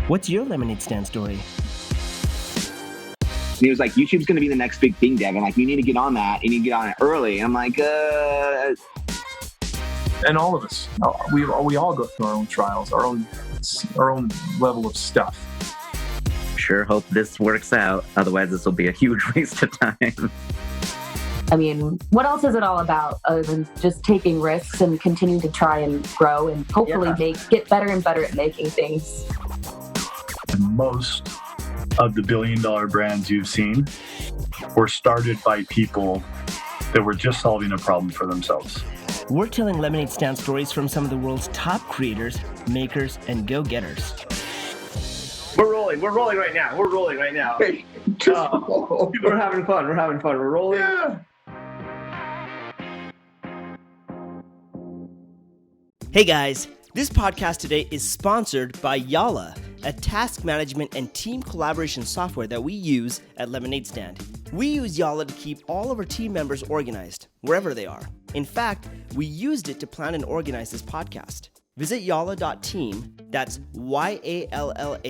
What's your lemonade stand story? And he was like, YouTube's going to be the next big thing, Devin. Like, you need to get on that. You need to get on it early. And I'm like, And all of us, we all go through our own trials, our own level of stuff. Sure hope this works out. Otherwise, this will be a huge waste of time. I mean, what else is it all about other than just taking risks and continuing to try and grow and hopefully get better and better at making things? Most of the billion-dollar brands you've seen were started by people that were just solving a problem for themselves. We're telling lemonade stand stories from some of the world's top creators, makers, and go-getters. We're rolling right now. Hey, We're having fun. We're rolling. Yeah. Hey guys, this podcast today is sponsored by Yalla, a task management and team collaboration software that we use at Lemonade Stand. We use Yalla to keep all of our team members organized, wherever they are. In fact, we used it to plan and organize this podcast. Visit yalla.team, that's YALLA.team,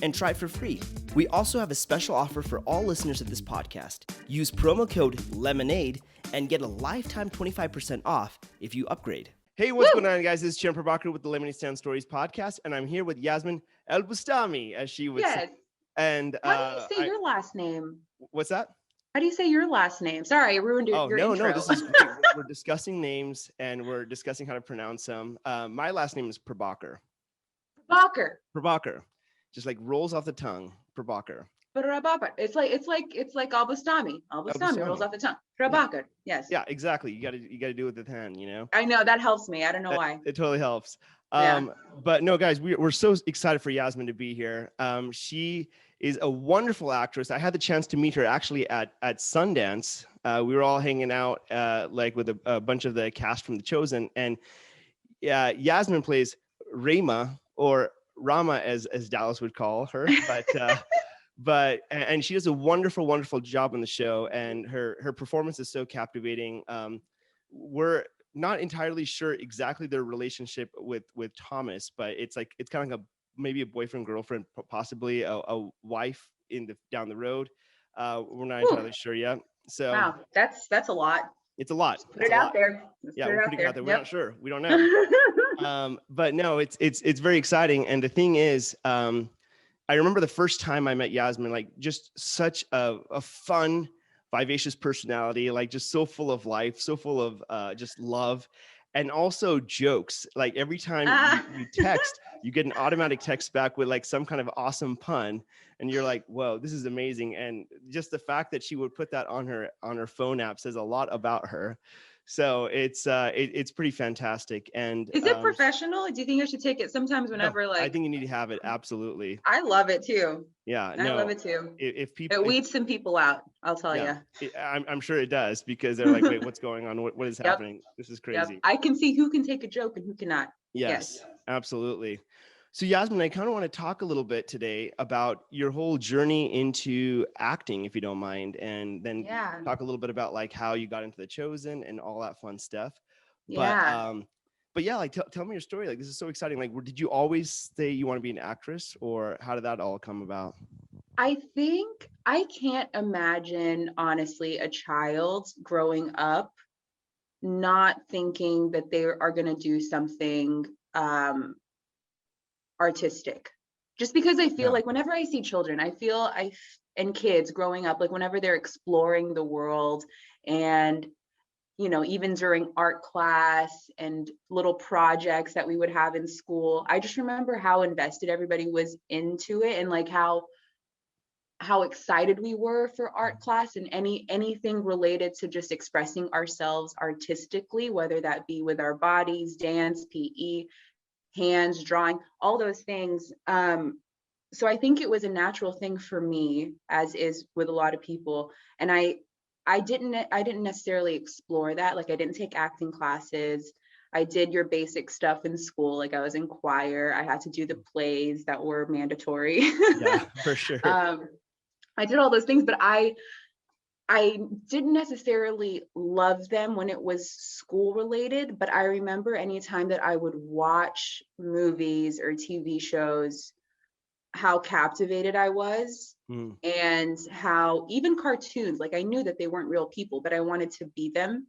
and try it for free. We also have a special offer for all listeners of this podcast. Use promo code LEMONADE and get a lifetime 25% off if you upgrade. Hey, what's going on, guys? This is Charan Prabhakar with the Lemonade Stand Stories podcast, and I'm here with Yasmine Al-Bustami, as she would say. And how do you say your last name? What's that? How do you say your last name? Sorry, I ruined your intro. No, this is great. We're discussing names, and we're discussing how to pronounce them. My last name is Prabhakar. Prabhakar. Just like rolls off the tongue. Prabhakar. It's like Al-Bustami. Al-Bustami rolls off the tongue. Prabhakar. Yes. Yeah, exactly. You gotta do it with the hand, you know. I know that helps me. I don't know why. It totally helps. But no, guys, we're so excited for Yasmine to be here. She is a wonderful actress. I had the chance to meet her actually at Sundance. We were all hanging out like with a bunch of the cast from The Chosen, and Yasmine plays Ramah, or Ramah as Dallas would call her, but and she does a wonderful job on the show, and her performance is so captivating. We're not entirely sure exactly their relationship with Thomas, but it's kind of like maybe a boyfriend, girlfriend, possibly a wife down the road. We're not entirely sure yet. So wow, that's a lot. It's a lot. Put it out there. We're putting it out there. We're not sure. We don't know. But no, it's very exciting. And the thing is, I remember the first time I met Yasmine, like just such a fun, vivacious personality, like just so full of life, so full of just love, and also jokes. Like every time you text, you get an automatic text back with like some kind of awesome pun, and you're like, whoa, this is amazing. And just the fact that she would put that on her phone app says a lot about her. So it's pretty fantastic. And is it professional? Do you think I should take it sometimes whenever I think you need to have it. Absolutely. I love it too. Yeah, I love it too. If people, it weeds some people out, I'll tell you. I'm sure it does, because they're like, wait, what's going on? What is happening? This is crazy. I can see who can take a joke and who cannot. Yes. Absolutely. So Yasmine, I kind of want to talk a little bit today about your whole journey into acting, if you don't mind, and then talk a little bit about like how you got into The Chosen and all that fun stuff. But like tell me your story. Like, this is so exciting. Like, did you always say you want to be an actress, or how did that all come about? I think I can't imagine, honestly, a child growing up not thinking that they are going to do something artistic, just because I feel like whenever I see children, and kids growing up, like whenever they're exploring the world, and you know, even during art class and little projects that we would have in school, I just remember how invested everybody was into it, and like how excited we were for art class and anything related to just expressing ourselves artistically, whether that be with our bodies, dance, PE, hands, drawing, all those things. So I think it was a natural thing for me, as is with a lot of people. And I didn't necessarily explore that. Like, I didn't take acting classes. I did your basic stuff in school. Like, I was in choir. I had to do the plays that were mandatory. Yeah, for sure. I did all those things, but I I didn't necessarily love them when it was school related, but I remember anytime that I would watch movies or TV shows, how captivated I was, and how even cartoons, like I knew that they weren't real people, but I wanted to be them.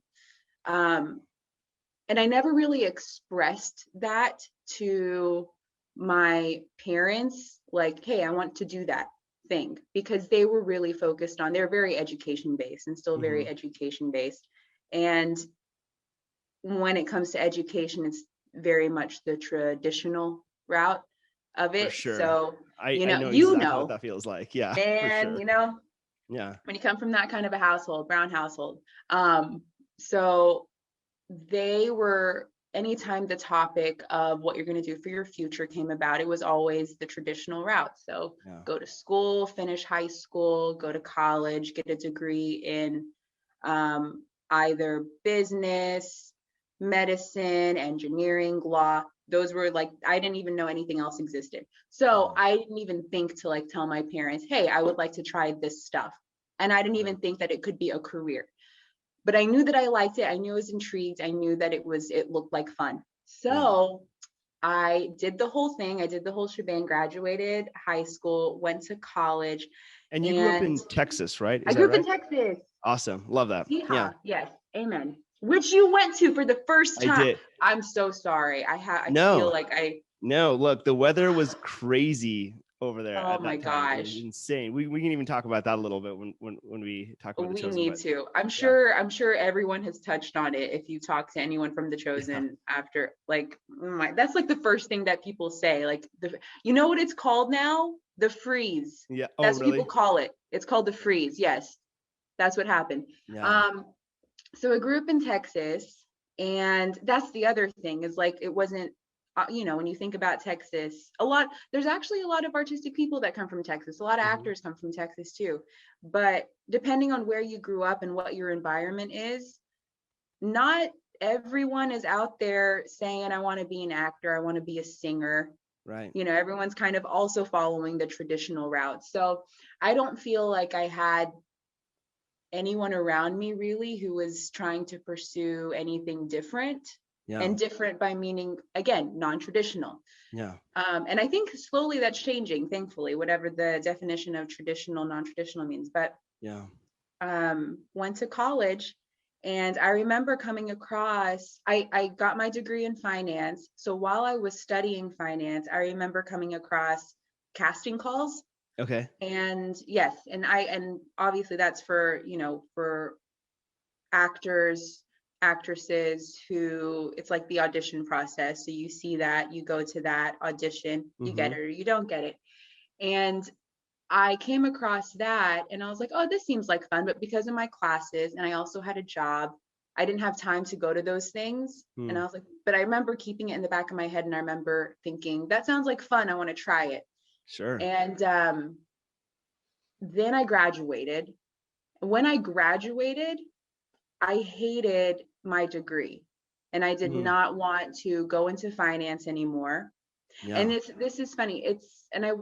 And I never really expressed that to my parents, like, hey, I want to do that thing, because they were really focused on, they're very education based and still very education based. And when it comes to education, it's very much the traditional route of it. For sure. So, I know exactly what that feels like. Yeah. And, sure. When you come from that kind of a household, brown household. So they were, anytime the topic of what you're going to do for your future came about, it was always the traditional route. So go to school, finish high school, go to college, get a degree in either business, medicine, engineering, law. Those were like, I didn't even know anything else existed. So I didn't even think to like tell my parents, hey, I would like to try this stuff. And I didn't even think that it could be a career. But I knew that I liked it. I knew I was intrigued. I knew that it looked like fun. So I did the whole thing. I did the whole shebang, graduated high school, went to college. And you grew up in Texas, right? I grew up in Texas. Awesome. Love that. Yeehaw. Yeah. Yes. Amen. Which you went to for the first time. I did. I'm so sorry. I feel like No, look, the weather was crazy over there. Oh my gosh. It was insane. We can even talk about that a little bit when we talk about The Chosen. We need to. I'm sure everyone has touched on it. If you talk to anyone from The Chosen after, like, that's like the first thing that people say. Like, you know what it's called now? The freeze. Yeah. That's what people call it. It's called the freeze. Yes. That's what happened. Yeah. So I grew up in Texas, and that's the other thing, is like, it wasn't, when you think about Texas, there's actually a lot of artistic people that come from Texas. A lot of actors come from Texas too. But depending on where you grew up and what your environment is, not everyone is out there saying, I want to be an actor, I want to be a singer. Right. Everyone's kind of also following the traditional route. So I don't feel like I had anyone around me really who was trying to pursue anything different. Yeah. And different by meaning, again, non-traditional. Yeah. And I think slowly that's changing, thankfully, whatever the definition of traditional, non-traditional means. But went to college, and I remember coming across, I got my degree in finance. So while I was studying finance, I remember coming across casting calls. Okay. And yes, and obviously that's for actresses who, it's like the audition process. So you see that, you go to that audition, you get it or you don't get it. And I came across that, and I was like, oh, this seems like fun. But because of my classes, and I also had a job, I didn't have time to go to those things. And I was like, but I remember keeping it in the back of my head, and I remember thinking, that sounds like fun, I want to try it. Sure. And then I graduated. When I graduated, I hated my degree, and I did not want to go into finance anymore. Yeah. And this is funny.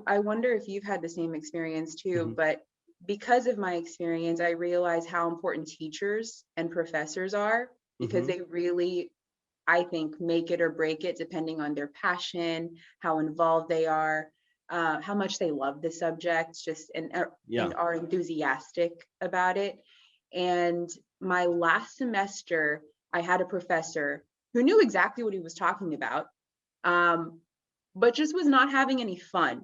I wonder if you've had the same experience too, but because of my experience, I realize how important teachers and professors are, because they really, I think, make it or break it depending on their passion, how involved they are, how much they love the subject, and are enthusiastic about it. And my last semester, I had a professor who knew exactly what he was talking about, but just was not having any fun.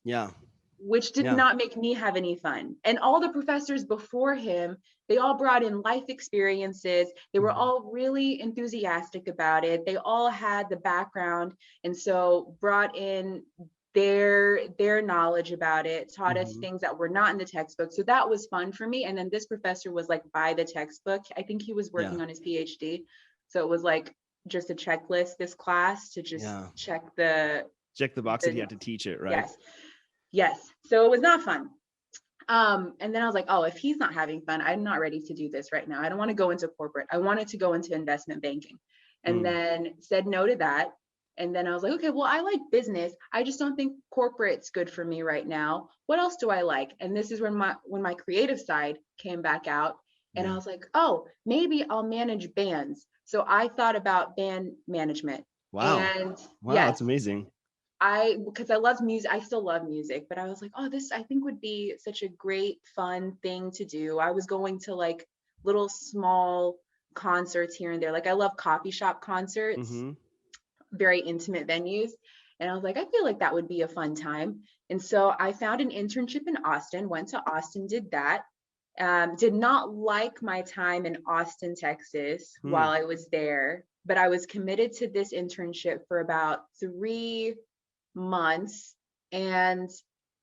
Yeah. Which did not make me have any fun. And all the professors before him, they all brought in life experiences. They were all really enthusiastic about it. They all had the background, and so brought in their knowledge about it, taught us things that were not in the textbook. So that was fun for me. And then this professor was like by the textbook. I think he was working on his PhD. So it was like just a checklist, this class, to just check the box that he had to teach it, right? Yes. So it was not fun. And then I was like, oh, if he's not having fun, I'm not ready to do this right now. I don't want to go into corporate. I wanted to go into investment banking. And then said no to that. And then I was like, okay, well, I like business. I just don't think corporate's good for me right now. What else do I like? And this is when my creative side came back out. And I was like, oh, maybe I'll manage bands. So I thought about band management. Wow. And wow, yes, that's amazing. because I love music, I still love music, but I was like, oh, this I think would be such a great, fun thing to do. I was going to like little small concerts here and there. Like I love coffee shop concerts, very intimate venues. And I was like, I feel like that would be a fun time. And so I found an internship in Austin, went to Austin, did that. Did not like my time in Austin, Texas while I was there, but I was committed to this internship for about 3 months. And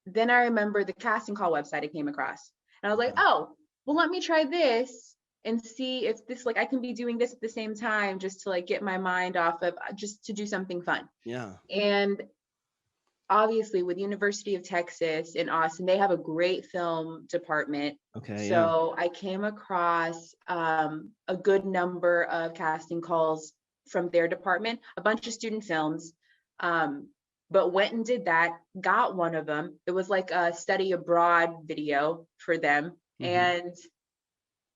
then I remember the casting call website I came across. And I was like, oh, well, let me try this and see if this, like, I can be doing this at the same time, just to like get my mind off of, just to do something fun. Yeah. And obviously with University of Texas in Austin, they have a great film department. Okay. So I came across a good number of casting calls from their department, a bunch of student films, but went and did that, got one of them. It was like a study abroad video for them. And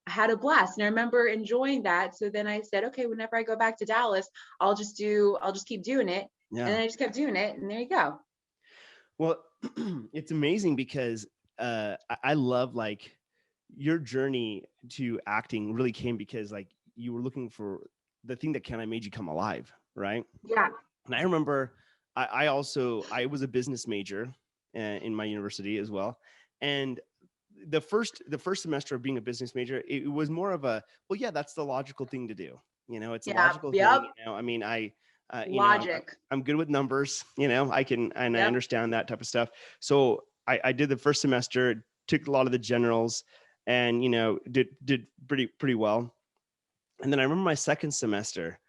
I had a blast. And I remember enjoying that. So then I said, okay, whenever I go back to Dallas, I'll just keep doing it. Yeah. And then I just kept doing it. And there you go. Well, it's amazing because I love like your journey to acting really came because like you were looking for the thing that kind of made you come alive, right? Yeah. And I remember I was a business major in my university as well. And the first semester of being a business major, it was more of a, well, yeah, that's the logical thing to do. You know, it's a logical thing. You know, I mean, Logic. I'm good with numbers, you know, I understand that type of stuff. So I did the first semester, took a lot of the generals and, you know, did pretty well. And then I remember my second semester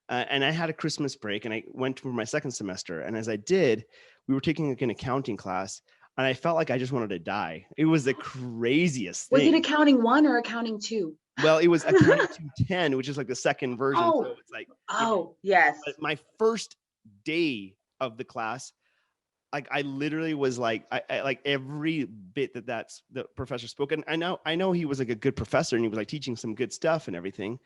and I had a Christmas break and I went for my second semester. And as I did, we were taking like an accounting class and I felt like I just wanted to die. It was the craziest thing. Was it accounting 1 or accounting 2? Well, it was accounting 210, which is like the second version. Oh, so it's like, yes. My first day of the class, like I literally was like, I like every bit that's the professor spoke. And I know he was like a good professor and he was like teaching some good stuff and everything,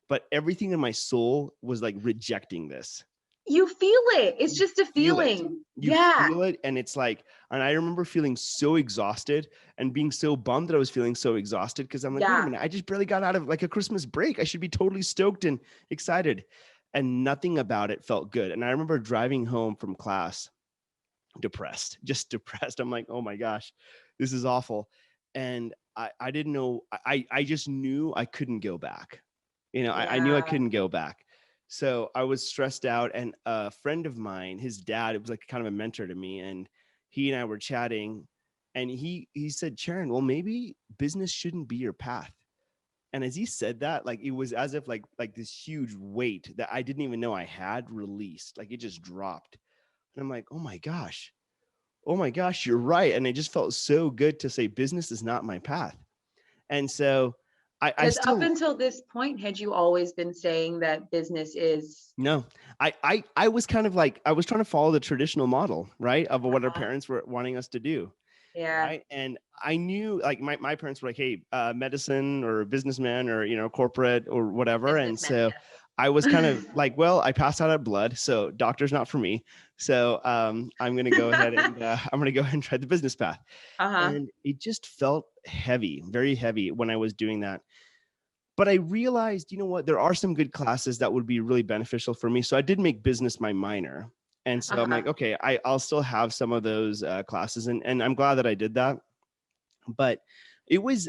but everything in my soul was like rejecting this. You feel it. It's just a feeling. You feel it. And it's like, and I remember feeling so exhausted and being so bummed that I was feeling so exhausted because I'm like, wait a minute, I just barely got out of like a Christmas break. I should be totally stoked and excited. And nothing about it felt good. And I remember driving home from class just depressed. I'm like, oh my gosh, this is awful. And I didn't know, I just knew I couldn't go back. You know, I knew I couldn't go back. So I was stressed out, and a friend of mine, his dad, it was like kind of a mentor to me, and he and I were chatting, and he said, Charan, well, maybe business shouldn't be your path. And as he said that, like it was as if like this huge weight that I didn't even know I had released, like it just dropped. And I'm like, oh my gosh, you're right. And it just felt so good to say business is not my path. And so I still, up until this point, had you always been saying that business is? No, I was kind of like, I was trying to follow the traditional model, right? Of what our parents were wanting us to do. Yeah. Right. And I knew like my parents were like, hey, medicine or businessman or, you know, corporate or whatever. And so I was kind of like, well, I passed out of blood, so doctor's not for me. So I'm going to go ahead and try the business path. And it just felt heavy, very heavy when I was doing that. But I realized, you know what, there are some good classes that would be really beneficial for me. So I did make business my minor. And so I'm like, okay, I'll still have some of those classes. And I'm glad that I did that. But it was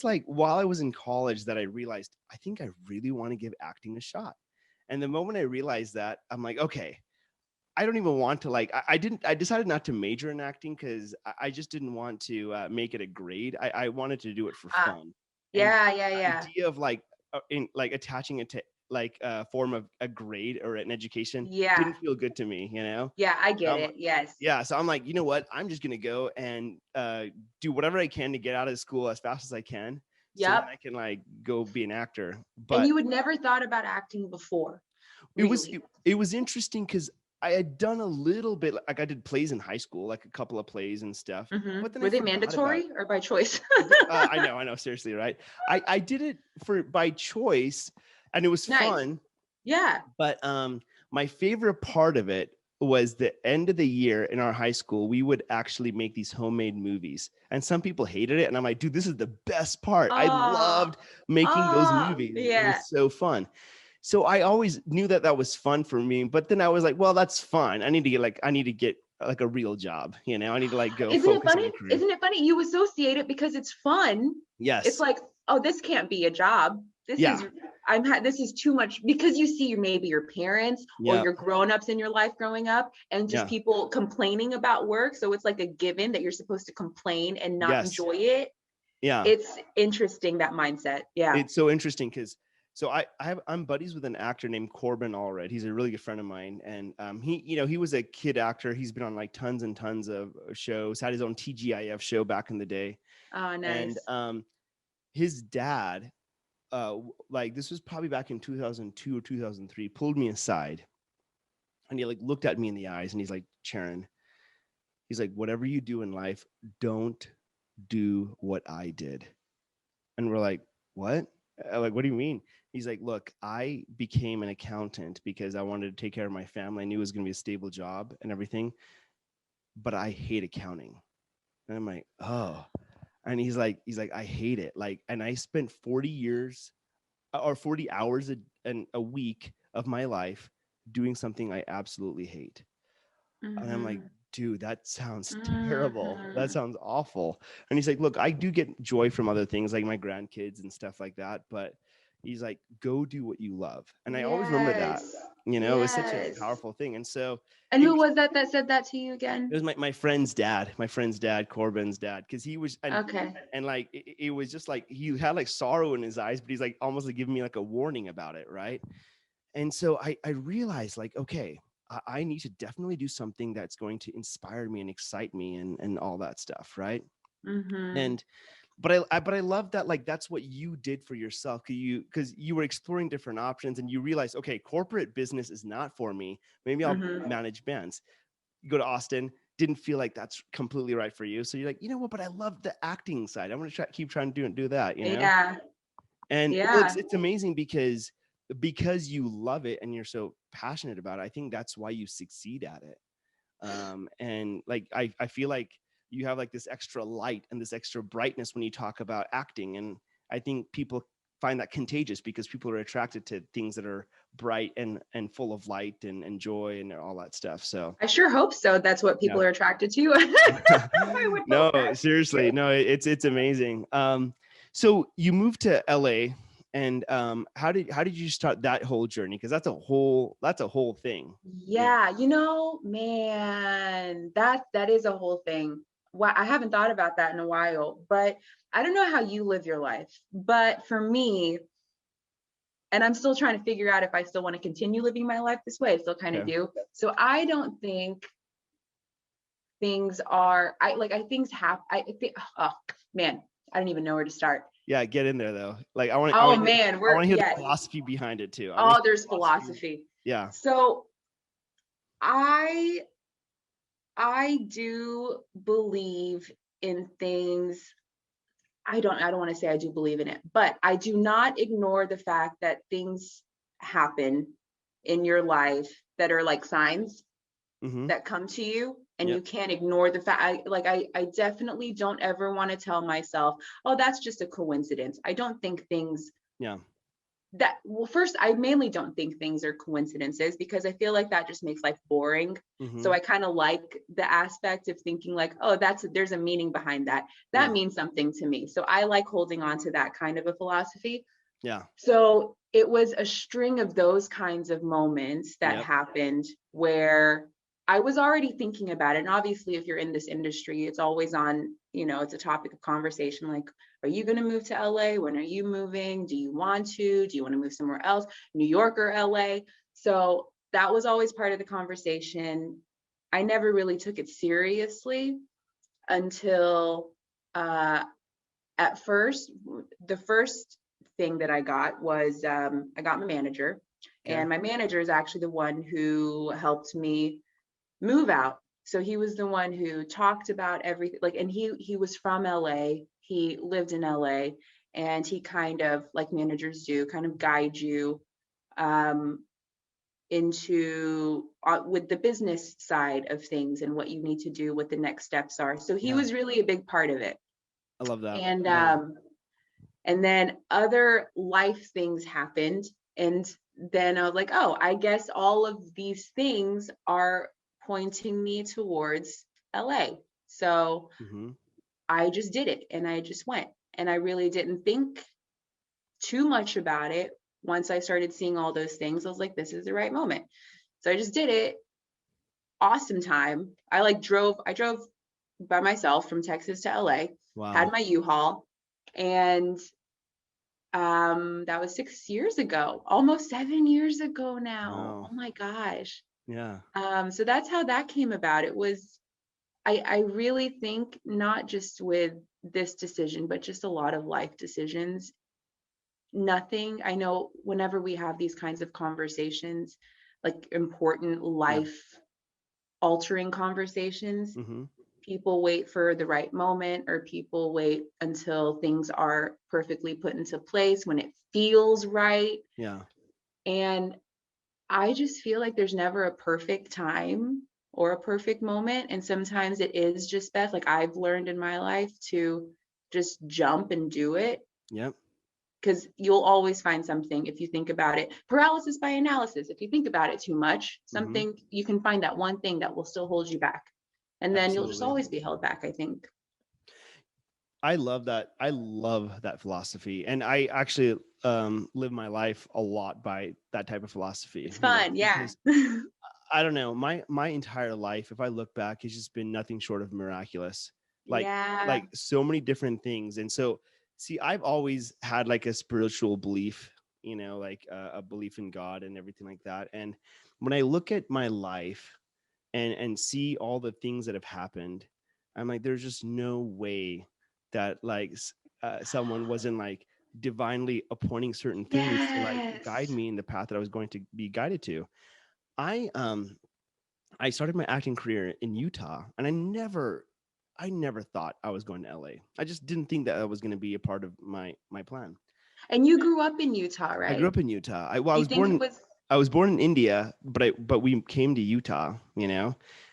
like while I was in college that I realized, I think I really want to give acting a shot. And the moment I realized that, I'm like, okay, I don't even want to like, I decided not to major in acting because I just didn't want to make it a grade. I wanted to do it for fun. The idea of like, in like attaching it to like a form of a grade or an education didn't feel good to me, you know? Yeah, I get it. Yes. Yeah. So I'm like, you know what? I'm just going to go and do whatever I can to get out of school as fast as I can. So that I can like go be an actor. But and you had never thought about acting before? It was interesting because I had done a little bit, like I did plays in high school, like a couple of plays and stuff. But then were they mandatory or by choice? I know, seriously, right? I did it by choice, and it was fun. Yeah. But my favorite part of it was the end of the year in our high school. We would actually make these homemade movies, and some people hated it, and I'm like, dude, this is the best part. I loved making those movies. Yeah. It was so fun. So I always knew that was fun for me, but then I was like, well, that's fun. I need to get like a real job, I need to like go. Isn't it funny? You associate it because it's fun. Yes. It's like, oh, this can't be a job. This is too much, because you see maybe your parents or your grown-ups in your life growing up, and just people complaining about work. So it's like a given that you're supposed to complain and not enjoy it. Yeah. It's interesting, that mindset. Yeah. It's so interesting because I'm buddies with an actor named Corbin Allred. He's a really good friend of mine. And he was a kid actor. He's been on like tons and tons of shows, had his own TGIF show back in the day. Oh, nice. And his dad, like this was probably back in 2002 or 2003, pulled me aside and he like looked at me in the eyes and he's like, Charan, he's like, whatever you do in life, don't do what I did. And we're like, what? Like, what do you mean? He's like, look, I became an accountant because I wanted to take care of my family. I knew it was going to be a stable job and everything, but I hate accounting. And I'm like, oh. And he's like, I hate it. Like, and I spent 40 years or 40 hours a week of my life doing something I absolutely hate. And I'm like, dude, that sounds terrible. That sounds awful. And he's like, look, I do get joy from other things like my grandkids and stuff like that. But he's like, go do what you love. And I always remember that, it was such a powerful thing. And so. And who was that said that to you again? It was my friend's dad, Corbin's dad. Cause he was, and like, it was just like, he had like sorrow in his eyes, but he's like almost like giving me like a warning about it. Right. And so I realized like, okay, I need to definitely do something that's going to inspire me and excite me and all that stuff. Right. But I love that, like, that's what you did for yourself. Because you were exploring different options and you realized, okay, corporate business is not for me. Maybe I'll manage bands. You go to Austin, didn't feel like that's completely right for you. So you're like, you know what, but I love the acting side. I'm going to keep trying to do that, Yeah. And it's amazing because you love it and you're so passionate about it. I think that's why you succeed at it. And like, I feel like you have like this extra light and this extra brightness when you talk about acting. And I think people find that contagious because people are attracted to things that are bright and full of light and joy and all that stuff. So I sure hope so. That's what people are attracted to. No, seriously. No, it's amazing. So you moved to LA and how did you start that whole journey? Because that's a whole thing. Yeah, man, that is a whole thing. Well, I haven't thought about that in a while, but I don't know how you live your life. But for me, and I'm still trying to figure out if I still want to continue living my life this way. I still kind of do. So I don't think things are, things happen. I think, oh man, I don't even know where to start. Yeah, get in there though. Like I want to. I want to hear the philosophy behind it too. There's philosophy. Yeah. So I do believe in things. I don't want to say I do believe in it, but I do not ignore the fact that things happen in your life that are like signs that come to you, and you can't ignore the fact. I definitely don't ever want to tell myself, oh, that's just a coincidence. I don't think things first, I mainly don't think things are coincidences because I feel like that just makes life boring. So I kind of like the aspect of thinking like, oh, there's a meaning behind that. That means something to me. So I like holding on to that kind of a philosophy. Yeah. So it was a string of those kinds of moments that happened where I was already thinking about it. And obviously, if you're in this industry, it's always on, it's a topic of conversation. Like, are you going to move to LA? When are you moving? Do you want to move somewhere else, New York or LA? So that was always part of the conversation. I never really took it seriously until at first, the first thing that I got was I got my manager. And my manager is actually the one who helped me move out. So he was the one who talked about everything. Like, and he was from LA. He lived in LA, and he kind of, like managers do, kind of guide you into with the business side of things and what you need to do, what the next steps are. So he was really a big part of it. I love that. And then other life things happened, and then I was like, oh, I guess all of these things are pointing me towards LA. So I just did it, and I just went, and I really didn't think too much about it. Once I started seeing all those things, I was like, this is the right moment. So I just did it. Awesome time. I drove by myself from Texas to LA. Wow. Had my U-Haul, and that was 6 years ago, almost 7 years ago now. Wow. Oh my gosh. Yeah. So that's how that came about. It was, I really think, not just with this decision, but just a lot of life decisions. Nothing, I know whenever we have these kinds of conversations, like important life altering conversations, people wait for the right moment, or people wait until things are perfectly put into place when it feels right. Yeah. And I just feel like there's never a perfect time or a perfect moment. And sometimes it is just best, like I've learned in my life, to just jump and do it. Yep. Because you'll always find something if you think about it. Paralysis by analysis. If you think about it too much, something, you can find that one thing that will still hold you back. And then you'll just always be held back, I think. I love that. I love that philosophy. And I actually live my life a lot by that type of philosophy. It's fun. Yeah. I don't know. My entire life, if I look back, it's just been nothing short of miraculous. Like so many different things. And so, see, I've always had like a spiritual belief, like a belief in God and everything like that. And when I look at my life and see all the things that have happened, I'm like, there's just no way that someone wasn't like divinely appointing certain things to like guide me in the path that I was going to be guided to. I started my acting career in Utah, and I never thought I was going to LA. I just didn't think that was going to be a part of my plan. And you grew up in Utah, right? I grew up in Utah. I was born in India, but we came to Utah, Yeah.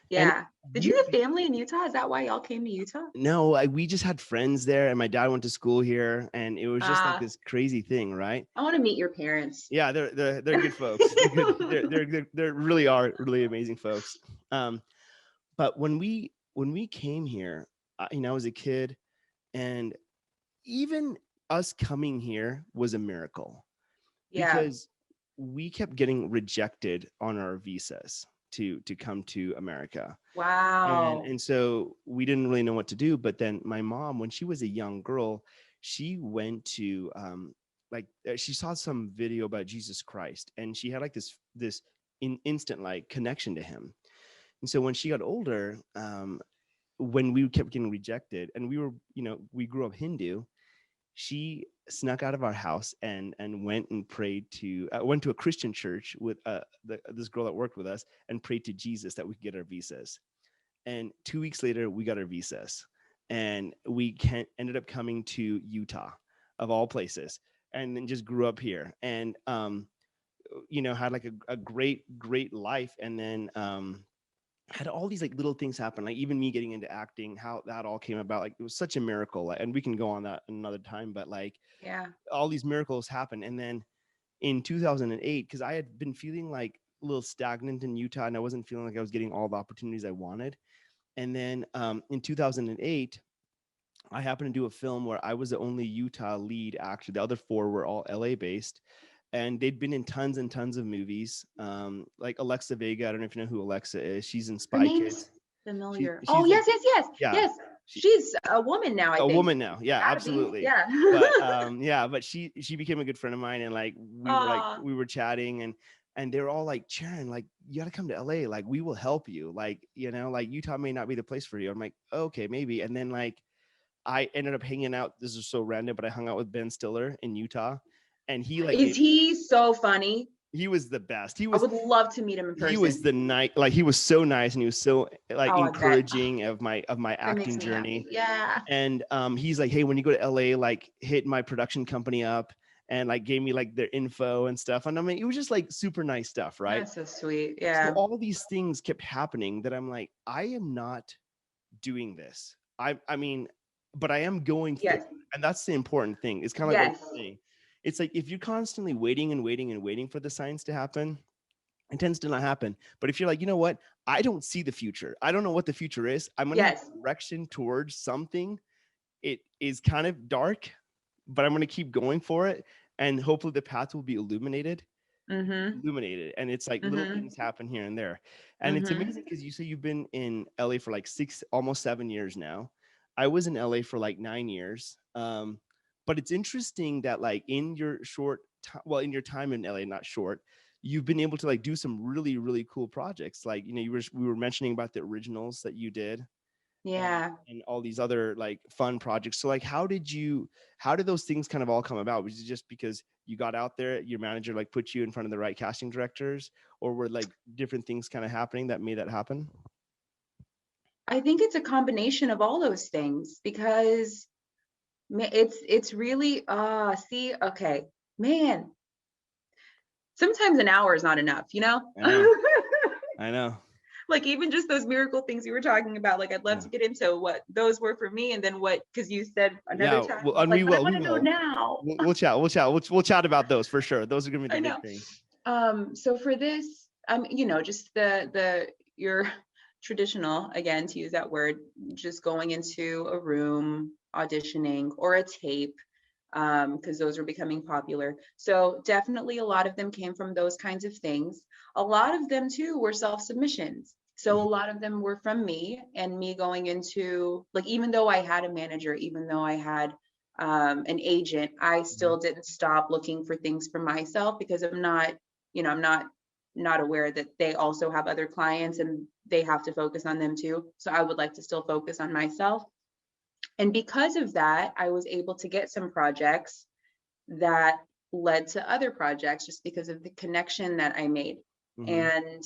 And did you have family in Utah? Is that why y'all came to Utah? No, we just had friends there, and my dad went to school here, and it was just like this crazy thing, right? I want to meet your parents. Yeah, they're good folks. They really are really amazing folks. But when we came here, I was a kid, and even us coming here was a miracle. Yeah. Because we kept getting rejected on our visas to come to America. Wow. And so we didn't really know what to do. But then my mom, when she was a young girl, she went to she saw some video about Jesus Christ, and she had like this instant like connection to him. And so when she got older, when we kept getting rejected, and we grew up Hindu, she snuck out of our house and went and prayed went to a Christian church with this girl that worked with us, and prayed to Jesus that we could get our visas. And 2 weeks later, we got our visas, and we ended up coming to Utah, of all places, and then just grew up here, and had like a great life. And then had all these like little things happen, like even me getting into acting, how that all came about. Like, it was such a miracle, and we can go on that another time, but like, all these miracles happened. And then in 2008, because I had been feeling like a little stagnant in Utah, and I wasn't feeling like I was getting all the opportunities I wanted. And then in 2008, I happened to do a film where I was the only Utah lead actor. The other 4 were all LA based. And they'd been in tons and tons of movies, like Alexa Vega. I don't know if you know who Alexa is. She's in Spy Kids. Familiar. She's Yes. She's a woman now, I think. A woman now. Yeah, absolutely. Yeah. But she became a good friend of mine, and like we were chatting, and they were all like, Charan, like, you got to come to LA. Like, we will help you. Like, like Utah may not be the place for you. I'm like, okay, maybe. And then like, I ended up hanging out. This is so random, but I hung out with Ben Stiller in Utah. And he like, is he so funny? He was the best. I would love to meet him in person. He was he was so nice, and he was so like Oh, encouraging of my that makes acting me journey. happy. Yeah. And he's like, hey, when you go to LA, like hit my production company up, and like gave me like their info and stuff. And I mean, it was just like super nice stuff, right? That's so sweet. Yeah. So all these things kept happening that I'm like, I am not doing this. I mean, but I am going through, and that's the important thing. It's kind of like what you're saying. It's like if you're constantly waiting and waiting and waiting for the signs to happen, it tends to not happen. But if you're like, you know what, I don't see the future. I don't know what the future is. I'm going to have a direction towards something. It is kind of dark, but I'm going to keep going for it. And hopefully the path will be illuminated. And it's like little things happen here and there. And it's amazing because you say you've been in LA for like almost 7 years now. I was in LA for like 9 years. But it's interesting that like in your in your time in LA, not short, you've been able to like do some really, really cool projects. Like, you know, we were mentioning about the originals that you did. Yeah. And all these other like fun projects. So like, how did those things kind of all come about? Was it just because you got out there, your manager like put you in front of the right casting directors, or were like different things kind of happening that made that happen? I think it's a combination of all those things, because it's really, okay, man, sometimes an hour is not enough, you know? I know. Like even just those miracle things you were talking about, like I'd love to get into what those were for me, and then what, because you said another time. Well, and like, we I want to know now. We'll chat about those for sure. Those are gonna be the big things. So for this, you know, just your traditional, again, to use that word, just going into a room, auditioning, or a tape, because those were becoming popular. So definitely a lot of them came from those kinds of things. A lot of them too were self-submissions. So a lot of them were from me, and me going into, like, even though I had a manager, even though I had an agent, I still didn't stop looking for things for myself, because I'm not, you know, I'm not aware that they also have other clients and they have to focus on them too. So I would like to still focus on myself. And because of that, I was able to get some projects that led to other projects, just because of the connection that I made. And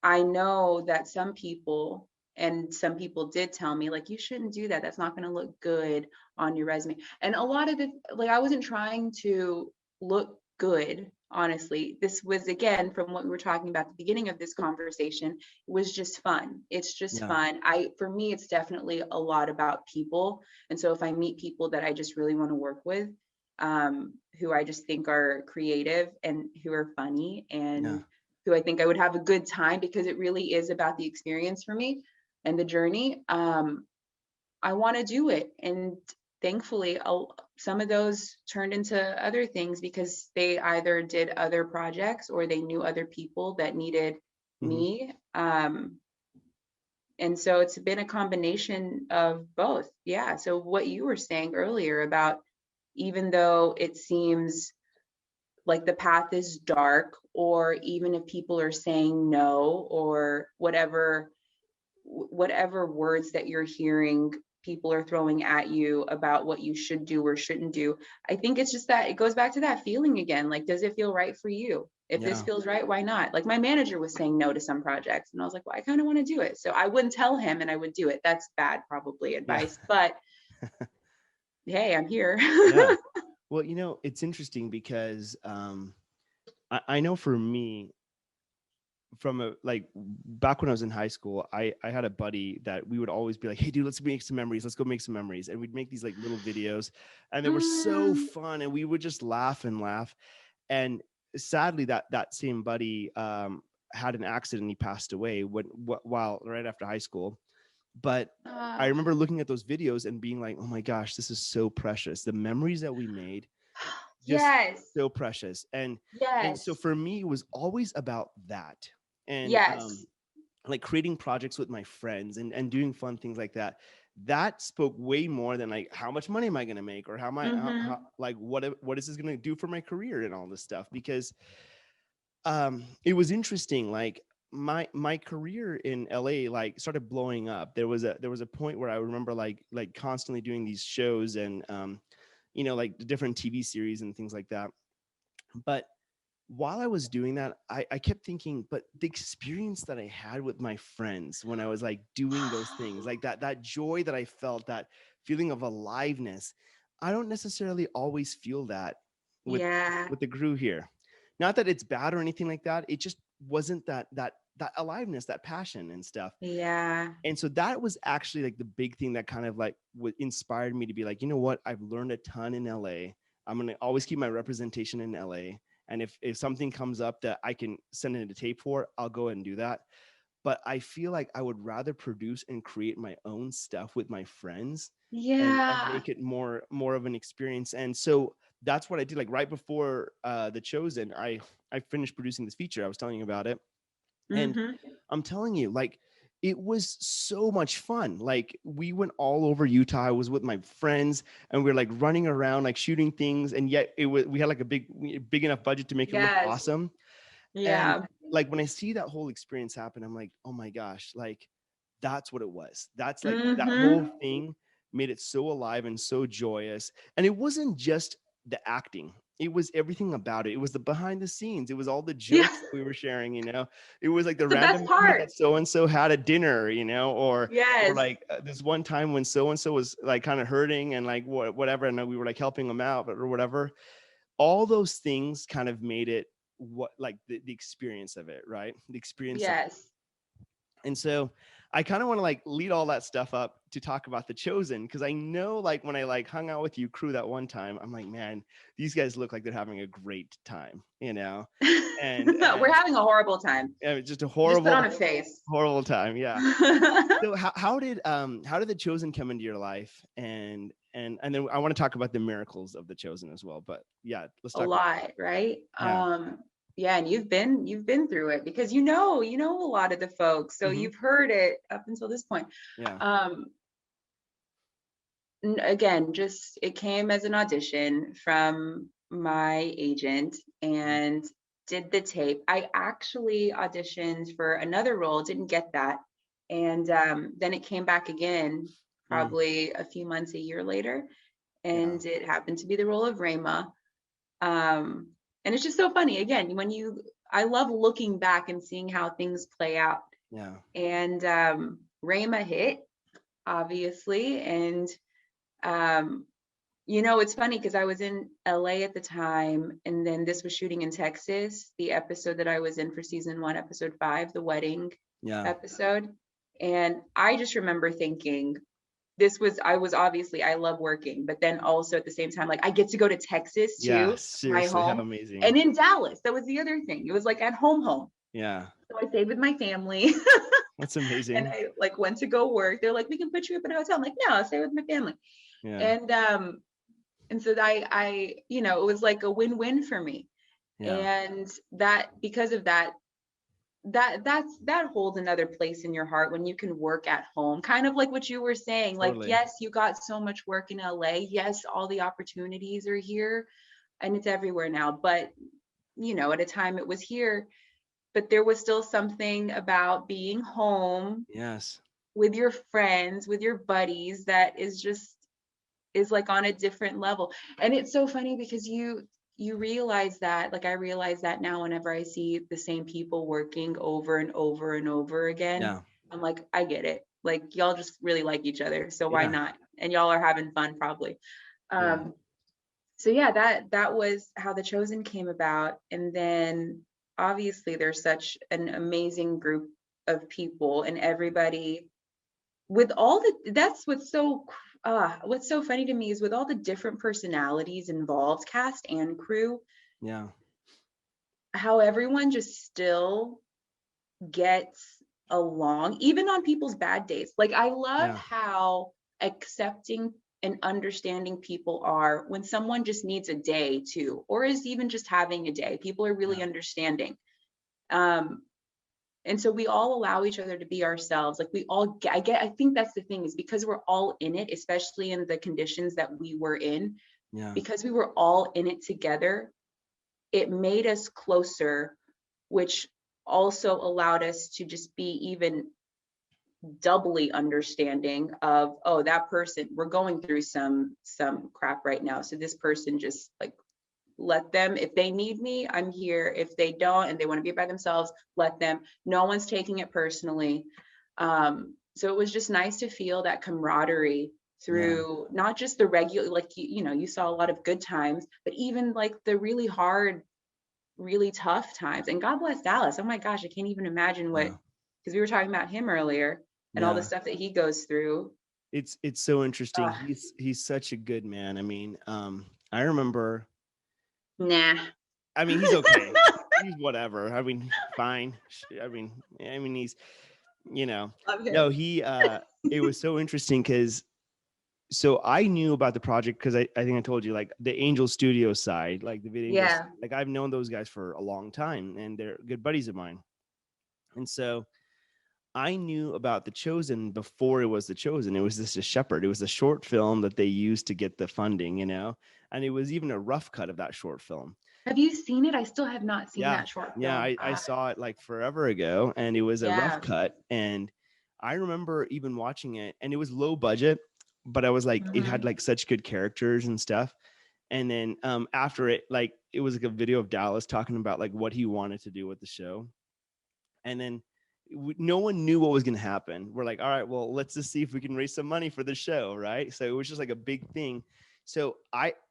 I know that some people did tell me, like, you shouldn't do that. That's not going to look good on your resume. And a lot of I wasn't trying to look good, honestly. This was, again, from what we were talking about at the beginning of this conversation, it was just fun. It's just fun. For me, it's definitely a lot about people. And so if I meet people that I just really want to work with, who I just think are creative and who are funny, and who I think I would have a good time, because it really is about the experience for me and the journey, I want to do it. And thankfully, some of those turned into other things, because they either did other projects or they knew other people that needed me. And so it's been a combination of both. Yeah. So what you were saying earlier about, even though it seems like the path is dark, or even if people are saying no, or whatever words that you're hearing people are throwing at you about what you should do or shouldn't do, I think it's just that it goes back to that feeling again. Like, does it feel right for you? If this feels right, why not? Like, my manager was saying no to some projects, and I was like, well, I kind of want to do it. So I wouldn't tell him, and I would do it. That's bad, probably, advice, but hey, I'm here. Well, you know, it's interesting because I know for me, from back when I was in high school, I had a buddy that we would always be like, hey dude, let's make some memories. Let's go make some memories. And we'd make these like little videos, and they were so fun, and we would just laugh and laugh. And sadly, that same buddy had an accident. He passed away while right after high school. But I remember looking at those videos and being like, oh my gosh, this is so precious. The memories that we made, just so precious. And so for me, it was always about that. And like creating projects with my friends and doing fun things like that. That spoke way more than like, how much money am I going to make, or how am I like, what is this going to do for my career and all this stuff? Because it was interesting. Like, my career in LA like started blowing up. There was a point where I remember like constantly doing these shows and you know, like the different TV series and things like that. But while I was doing that, I kept thinking, but the experience that I had with my friends when I was like doing those things, like that joy that I felt, that feeling of aliveness, I don't necessarily always feel that with Yeah. with the crew here. Not that it's bad or anything like that. It just wasn't that aliveness, that passion and stuff. Yeah. And so that was actually like the big thing that kind of like what inspired me to be like, you know what, I've learned a ton in LA. I'm going to always keep my representation in LA. And if something comes up that I can send in a tape for, I'll go ahead and do that. But I feel like I would rather produce and create my own stuff with my friends and Yeah. make it more of an experience. And so that's what I did. Like right before The Chosen, I finished producing this feature. I was telling you about it. And Mm-hmm. I'm telling you, like, it was so much fun. Like we went all over Utah. I was with my friends and we were like running around, like shooting things. And yet we had like a big enough budget to make it look Yes. awesome. And Yeah. like, when I see that whole experience happen, I'm like, oh my gosh, like that's what it was. That's like that whole Mm-hmm. thing made it so alive and so joyous. And it wasn't just the acting. It was everything about it. It was the behind the scenes. It was all the Yeah. jokes that we were sharing, It was like the The best random moment part. that so-and-so had at dinner, or Yes. like this one time when so-and-so was like kind of hurting and like whatever. And we were like helping them out or whatever. All those things kind of made it what like the experience of it, right? The experience of it. Yes. And so I kind of want to like lead all that stuff up to talk about The Chosen, because I know like when I like hung out with you crew that one time, I'm like, man, these guys look like they're having a great time, and We're having a horrible time. just a Just horrible, put on a face. horrible time. Yeah. So how did The Chosen come into your life? And then I want to talk about the miracles of The Chosen as well. But yeah, let's A talk lot, right? Yeah. Yeah, and you've been through it because you know a lot of the folks, so Mhm. you've heard it up until this point. Yeah. Again, just it came as an audition from my agent and did the tape. I actually auditioned for another role, didn't get that, and then it came back again, probably a few months, a year later, and it happened to be the role of Ramah. And it's just so funny. Again, I love looking back and seeing how things play out. Yeah. And Ramah hit, obviously. And, it's funny because I was in LA at the time, and then this was shooting in Texas, the episode that I was in for season 1, episode 5, the wedding episode. And I just remember thinking, I love working, but then also at the same time, like I get to go to Texas too, Yeah, seriously, my how home, amazing. and in Dallas, that was the other thing. It was like at home. Yeah. So I stayed with my family. That's amazing. And I like went to go work. They're like, we can put you up in a hotel. I'm like, no, I'll stay with my family. Yeah. And so I it was like a win-win for me. Yeah. And that because of that holds another place in your heart when you can work at home, kind of like what you were saying. Totally. Like, yes, you got so much work in LA, yes, all the opportunities are here and it's everywhere now, but at a time it was here, but there was still something about being home, yes, with your friends, with your buddies, that is like on a different level. And it's so funny because you realize that, like I realize that now whenever I see the same people working over and over and over again. Yeah. I'm like, I get it. Like y'all just really like each other, so why not? And y'all are having fun probably. So yeah, that was how The Chosen came about. And then obviously there's such an amazing group of people, and everybody with all the, that's what's so funny to me is with all the different personalities involved, cast and crew, how everyone just still gets along, even on people's bad days. Like I love how accepting and understanding people are when someone just needs a day too, or is even just having a day. People are really understanding. And so we all allow each other to be ourselves. Like we all I think that's the thing, is because we're all in it, especially in the conditions that we were in, because we were all in it together, it made us closer, which also allowed us to just be even doubly understanding of, oh, that person, we're going through some crap right now. So this person just like let them, if they need me, I'm here. If they don't and they want to be by themselves, let them. No one's taking it personally. So it was just nice to feel that camaraderie through not just the regular, like, you saw a lot of good times, but even like the really hard, really tough times. And God bless Dallas. Oh my gosh, I can't even imagine because we were talking about him earlier and all the stuff that he goes through. It's so interesting. He's such a good man. I mean, I remember. Nah. I mean, he's okay. He's whatever. I mean, fine. I mean, he's, no, he, it was so interesting because, so I knew about the project because I think I told you, like, the Angel Studio side, like the video, like I've known those guys for a long time and they're good buddies of mine. And so I knew about The Chosen before it was The Chosen. It was just a shepherd. It was a short film that they used to get the funding, and it was even a rough cut of that short film. Have you seen it? I still have not seen that short film. Yeah, I saw it like forever ago, and it was a rough cut. And I remember even watching it, and it was low budget, but I was like, it had like such good characters and stuff. And then after it, like, it was like a video of Dallas talking about like what he wanted to do with the show. And then no one knew what was going to happen. We're like, all right, well, let's just see if we can raise some money for the show. Right. So it was just like a big thing. So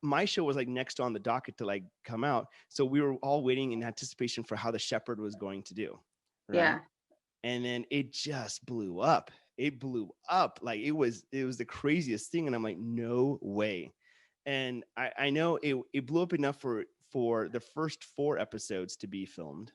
my show was like next on the docket to like come out. So we were all waiting in anticipation for how The Shepherd was going to do. Right? Yeah. And then it just blew up. It blew up. Like it was the craziest thing. And I'm like, no way. And I know it blew up enough for the first 4 episodes to be filmed.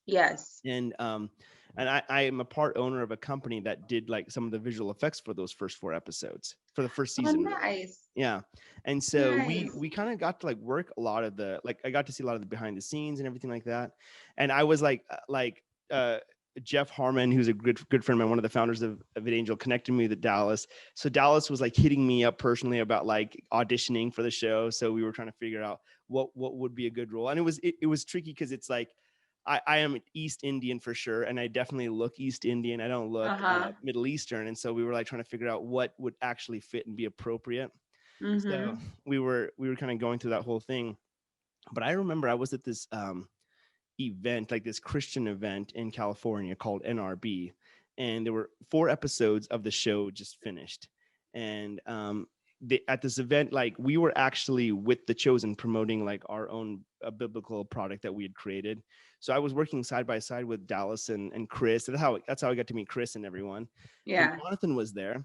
Yes. And I am a part owner of a company that did like some of the visual effects for those first 4 episodes for the first season. Oh, nice. Yeah. And so we kind of got to like work a lot of I got to see a lot of the behind the scenes and everything like that. And I was like Jeff Harmon, who's a good friend of mine, one of the founders of VidAngel, connected me with Dallas. So Dallas was like hitting me up personally about like auditioning for the show. So we were trying to figure out what would be a good role. And it was tricky because it's like, I am East Indian for sure. And I definitely look East Indian. I don't look Middle Eastern. And so we were like trying to figure out what would actually fit and be appropriate. Mm-hmm. So we were kind of going through that whole thing. But I remember I was at this event, like this Christian event in California called NRB. And there were 4 episodes of the show just finished. And at this event, like we were actually with The Chosen promoting like our own biblical product that we had created. So I was working side by side with Dallas and Chris. That's how I got to meet Chris and everyone. Yeah. And Jonathan was there,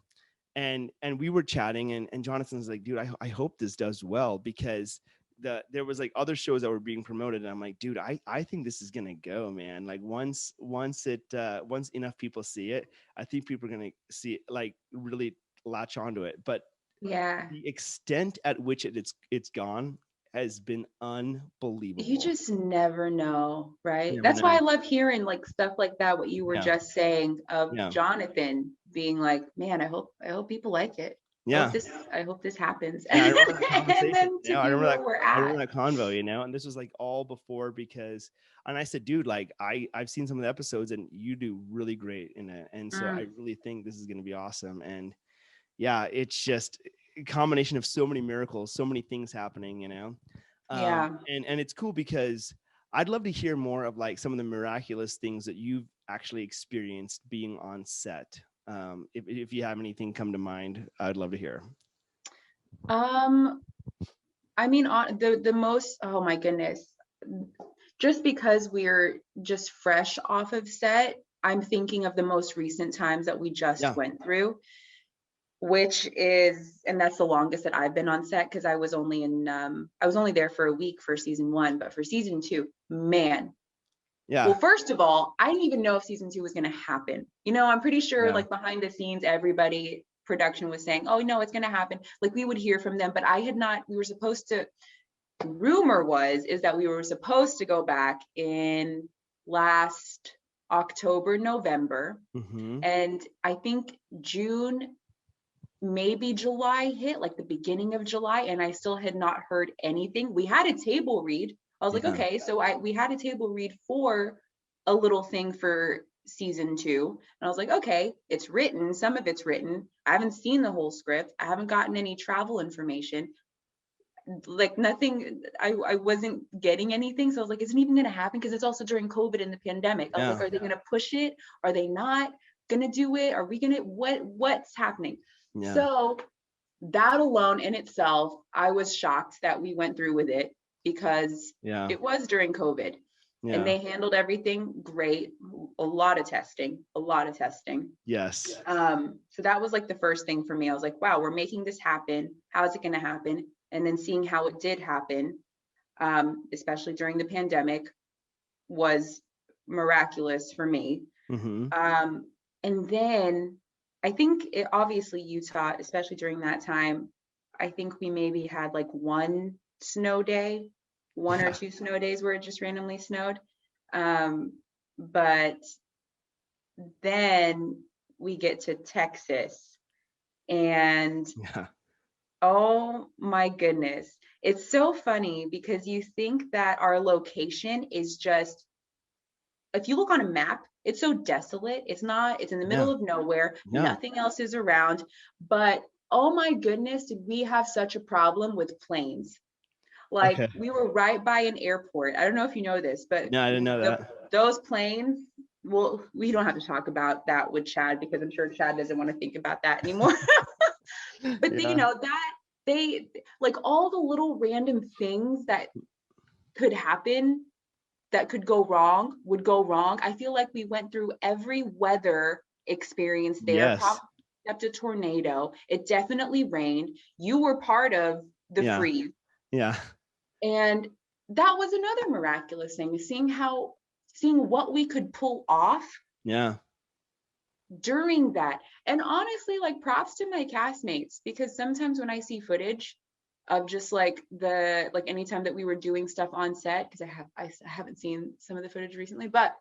and we were chatting, and Jonathan's like, dude, I hope this does well, because there was like other shows that were being promoted, and I'm like, dude, I think this is gonna go, man. Like once enough people see it, I think people are gonna see it, like really latch onto it. But the extent at which it's gone has been unbelievable. You just never know, right? That's why I love hearing like stuff like that, what you were just saying of Jonathan being like, man, I hope people like it. Yeah. I hope this happens. And I remember that convo, and this was like all before, because, and I said, dude, like I've seen some of the episodes and you do really great in it. And so I really think this is going to be awesome. And yeah, it's just a combination of so many miracles, so many things happening, and it's cool because I'd love to hear more of like some of the miraculous things that you've actually experienced being on set. If you have anything come to mind, I'd love to hear. I mean, the most, oh my goodness, just because we're just fresh off of set, I'm thinking of the most recent times that we just went through, which is, and that's the longest that I've been on set, because I was only there for a week for season 1, but for season 2, man. Yeah. Well, first of all, I didn't even know if season 2 was going to happen. I'm pretty sure like behind the scenes, everybody production was saying, oh no, it's going to happen. Like we would hear from them, but we were supposed to, rumor is that we were supposed to go back in last October, November. Mm-hmm. And I think June, maybe July hit, like the beginning of July, and I still had not heard anything. We had a table read. I was like, okay, so we had a table read for a little thing for season 2. And I was like, okay, it's written. Some of it's written. I haven't seen the whole script. I haven't gotten any travel information. like nothing, I wasn't getting anything. So I was like, is it even going to happen? Because it's also during COVID and the pandemic. I was like, are they going to push it? Are they not going to do it? Are we going to, what's happening? Yeah. So that alone in itself, I was shocked that we went through with it, because it was during COVID. And they handled everything great. A lot of testing. Yes. So that was like the first thing for me. I was like, wow, we're making this happen. How is it going to happen? And then seeing how it did happen, especially during the pandemic, was miraculous for me. Mm-hmm. And then I think obviously Utah, especially during that time, I think we maybe had like one snow day, one or two snow days where it just randomly snowed. But then we get to Texas, and oh my goodness, it's so funny because you think that our location is just, if you look on a map, it's so desolate. It's not, it's in the middle of nowhere. Nothing else is around. But oh my goodness, did we have such a problem with planes? Like we were right by an airport. I don't know if you know this, but no, I didn't know that. Those planes, well, we don't have to talk about that with Chad, because I'm sure Chad doesn't want to think about that anymore. But you know, that they, like all the little random things that could happen, that could go wrong, would go wrong. I feel like we went through every weather experience there. Probably except a tornado. It definitely rained. You were part of the freeze. Yeah. And that was another miraculous thing, seeing what we could pull off. Yeah. During that. And honestly, like props to my castmates, because sometimes when I see footage of just like anytime that we were doing stuff on set, because I haven't seen some of the footage recently, but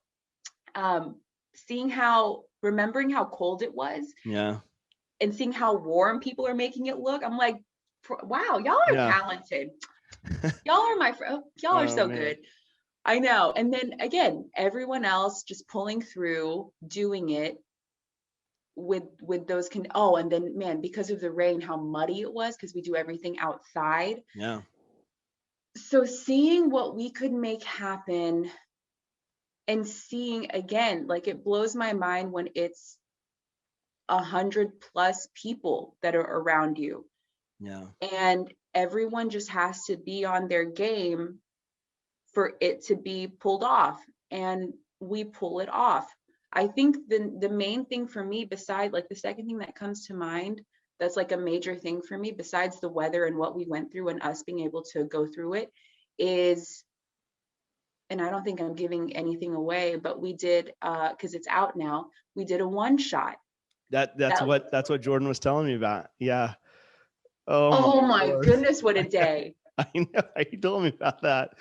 remembering how cold it was, and seeing how warm people are making it look, I'm like, wow, y'all are talented. Y'all are y'all are so good. I know. And then again, everyone else just pulling through, doing it with those and then man, because of the rain, how muddy it was, because we do everything outside. Yeah. So seeing what we could make happen, and seeing again, like it blows my mind when it's 100+ people that are around you. Yeah. And everyone just has to be on their game for it to be pulled off, and we pull it off. I think the main thing for me, besides like the second thing that comes to mind, that's like a major thing for me, besides the weather and what we went through and us being able to go through it, is, and I don't think I'm giving anything away, but we did, because it's out now, we did a one shot. That's what Jordan was telling me about. Yeah. Oh my goodness, what a day. I know, he told me about that.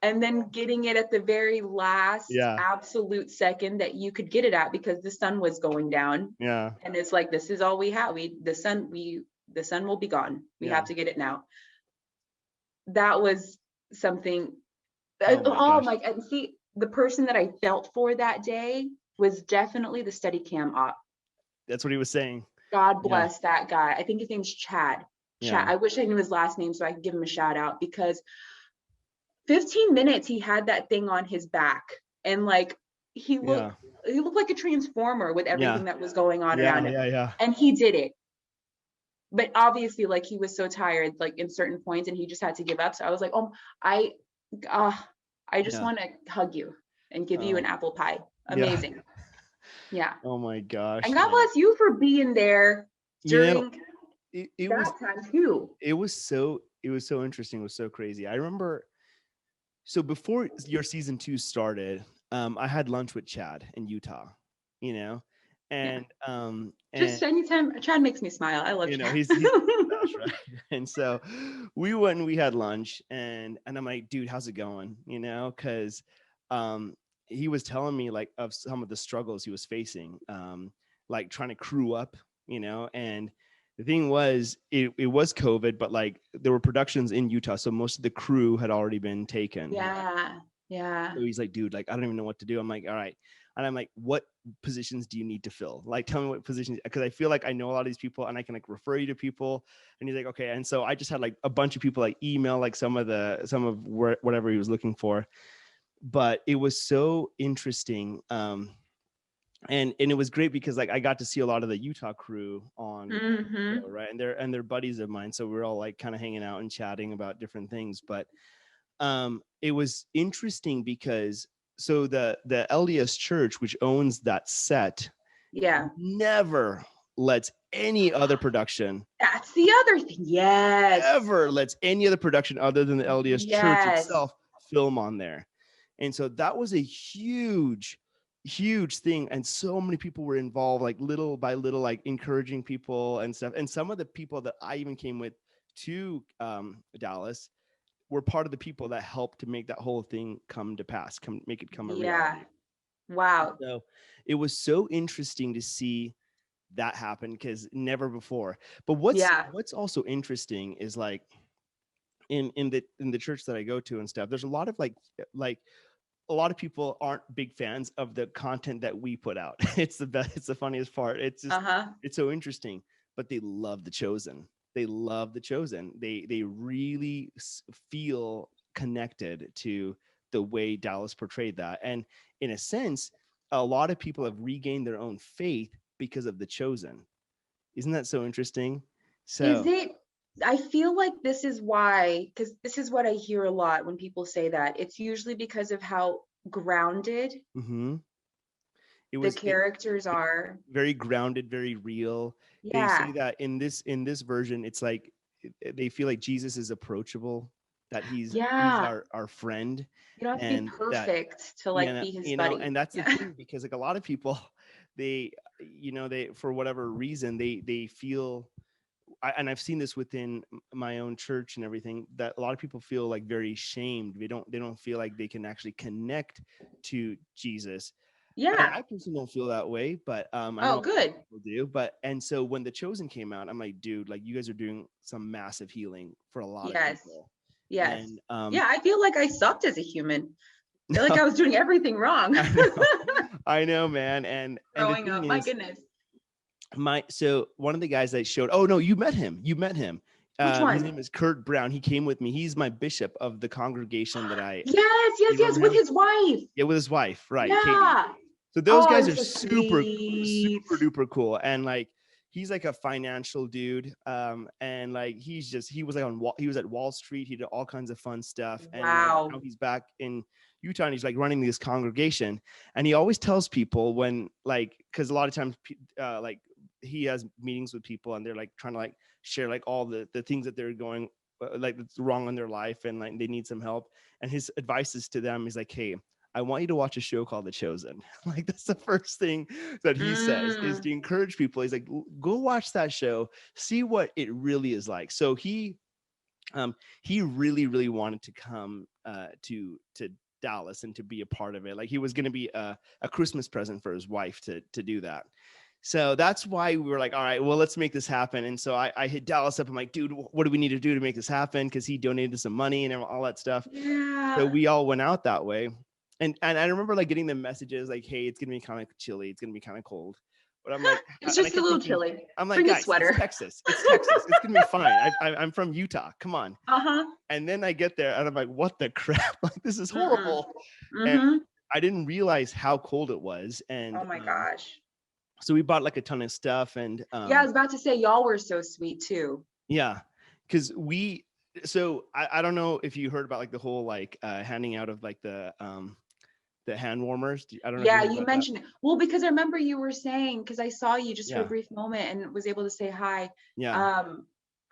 And then getting it at the very last absolute second that you could get it at, because the sun was going down. Yeah. And it's like, this is all we have. The sun will be gone. We have to get it now. That was something. And see, the person that I felt for that day was definitely the Steadicam op. That's what he was saying. God bless that guy. I think his name's Chad. Yeah. I wish I knew his last name so I could give him a shout out, because 15 minutes he had that thing on his back, and like he looked like a transformer with everything that was going on around him. Yeah. And he did it. But obviously, like, he was so tired, like in certain points, and he just had to give up. So I was like, I just want to hug you and give you an apple pie. Amazing. Yeah. Oh my gosh. And God bless you for being there during it that was time too. It was so interesting. It was so crazy. I remember, so before your season 2 started, I had lunch with Chad in Utah, and just anytime Chad makes me smile. I love Chad. He's right. And so we went and we had lunch, and I'm like, dude, how's it going? Because he was telling me like of some of the struggles he was facing, like trying to crew up, and the thing was, it was COVID, but like there were productions in Utah, so most of the crew had already been taken. Yeah. So he's like, dude, like I don't even know what to do. I'm like, all right, And I'm like, what positions do you need to fill? Like, tell me what positions, because I feel like I know a lot of these people and I can like refer you to people. And he's like, okay. And so I just had like a bunch of people like email like some of whatever he was looking for. But it was so interesting. And it was great because like I got to see a lot of the Utah crew on the show, right? And they're buddies of mine. So we're all like kind of hanging out and chatting about different things. But it was interesting because so the LDS Church, which owns that set, never lets any other production. That's the other thing. Yes. Ever lets any other production other than the LDS Church itself film on there. And so that was a huge thing. And so many people were involved, like little by little, like encouraging people and stuff. And some of the people that I even came with to Dallas were part of the people that helped to make that whole thing come to pass, make it come a reality. Wow. So it was so interesting to see that happen because never before. But what's also interesting is like in the church that I go to and stuff, there's a lot of like a lot of people aren't big fans of the content that we put out. It's the best. It's the funniest part. It's just, it's so interesting, but they love The Chosen. They love The Chosen. They really feel connected to the way Dallas portrayed that. And in a sense, a lot of people have regained their own faith because of The Chosen. Isn't that so interesting? So is it, I feel like this is why, because this is what I hear a lot when people say that. It's usually because of how grounded the characters are. Very grounded, very real. They say that in this version, it's like they feel like Jesus is approachable, that he's our friend. You don't have to be perfect to like be his buddy. And that's the thing, because like a lot of people, they for whatever reason, they feel, and I've seen this within my own church and everything, that a lot of people feel like very shamed. They don't feel like they can actually connect to Jesus. And I personally don't feel that way, but I know good. People do. But and so when The Chosen came out, I'm like, dude, like you guys are doing some massive healing for a lot of people. Yes. And, I feel like I sucked as a human. I feel like I was doing everything wrong. I know, man. And growing up, my goodness. So one of the guys that showed, oh no, you met him. Which one? His name is Kurt Brown. He came with me. He's my bishop of the congregation that I. Yes, with his wife. Yeah, with his wife, right? Yeah. Katie. So those guys are super duper cool, and like he's like a financial dude, and like he was at Wall Street. He did all kinds of fun stuff, and now he's back in Utah, and he's like running this congregation. And he always tells people when because a lot of times like he has meetings with people, and they're like trying to like share like all the things that they're going like that's wrong in their life, and like they need some help. And his advice is to them is like, hey, I want you to watch a show called The Chosen. Like that's the first thing that he says, is to encourage people. He's like, go watch that show, see what it really is like. So he really, really wanted to come to Dallas and to be a part of it. Like he was going to be a Christmas present for his wife to do that. So that's why we were like, all right, well, let's make this happen. And so I hit Dallas up. I'm like, dude, what do we need to do to make this happen? Because he donated some money and all that stuff. Yeah. So we all went out that way. And I remember like getting the messages like, hey, it's going to be kind of chilly. It's going to be kind of cold. But I'm like, it's just a little chilly. I'm like, bring guys, a sweater. It's Texas. It's going to be fine. I'm from Utah. Come on. And then I get there and I'm like, what the crap? Like, this is horrible. And I didn't realize how cold it was. And oh my gosh. So we bought like a ton of stuff. And I was about to say, y'all were so sweet too. Yeah. Because I don't know if you heard about like the whole like handing out of like the hand warmers. I don't know. Yeah, you mentioned it. Well, because I remember you were saying, because I saw you just for a brief moment and was able to say hi. Yeah.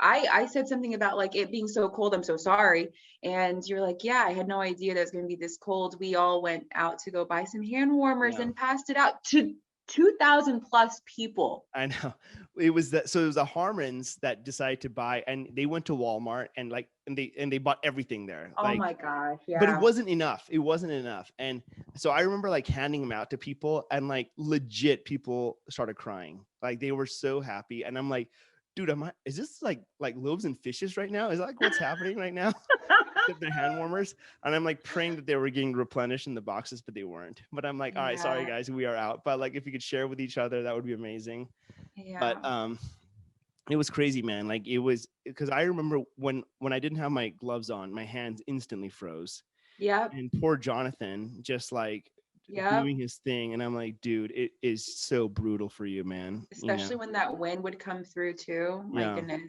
I said something about like it being so cold. I'm so sorry. And you're like, yeah, I had no idea that it was going to be this cold. We all went out to go buy some hand warmers and passed it out to 2,000 plus people. I know. It was that. So it was the Harmons that decided to buy, and they went to Walmart and they bought everything there. Oh my gosh. Yeah. But it wasn't enough. And so I remember like handing them out to people, and like legit people started crying. Like they were so happy. And I'm like, dude, is this like loaves and fishes right now? Is that like what's happening right now? up their hand warmers, and I'm like praying that they were getting replenished in the boxes, but they weren't. But I'm like, all right, sorry guys, we are out. But like, if you could share with each other, that would be amazing. Yeah. But it was crazy, man. Like, it was, because I remember when I didn't have my gloves on, my hands instantly froze. Yep. And poor Jonathan, just like doing his thing, and I'm like, dude, it is so brutal for you, man. Especially when that wind would come through too. My Yeah. goodness.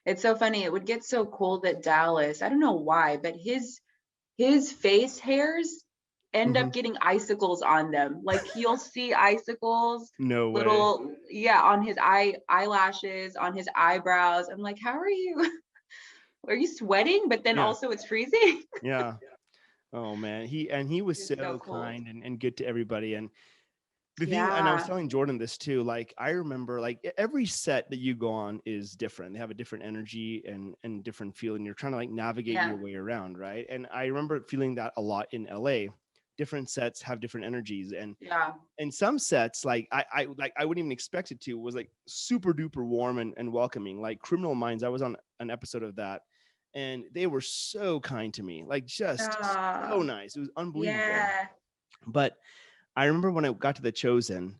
It's so funny. It would get so cold at Dallas. I don't know why, but his face hairs end up getting icicles on them. Like, you'll see icicles, No way. little, on his eyelashes, on his eyebrows. I'm like, how are you? Are you sweating? But then also it's freezing. Yeah. Oh man, he was so cold. kind and good to everybody. And the thing, and I was telling Jordan this too, like, I remember, like, every set that you go on is different. They have a different energy and different feeling. You're trying to like navigate your way around, right? And I remember feeling that a lot in LA. Different sets have different energies, and some sets, like I wouldn't even expect it to, was like super duper warm and welcoming. Like Criminal Minds, I was on an episode of that, and they were so kind to me, like just so nice. It was unbelievable. Yeah. But I remember when I got to The Chosen,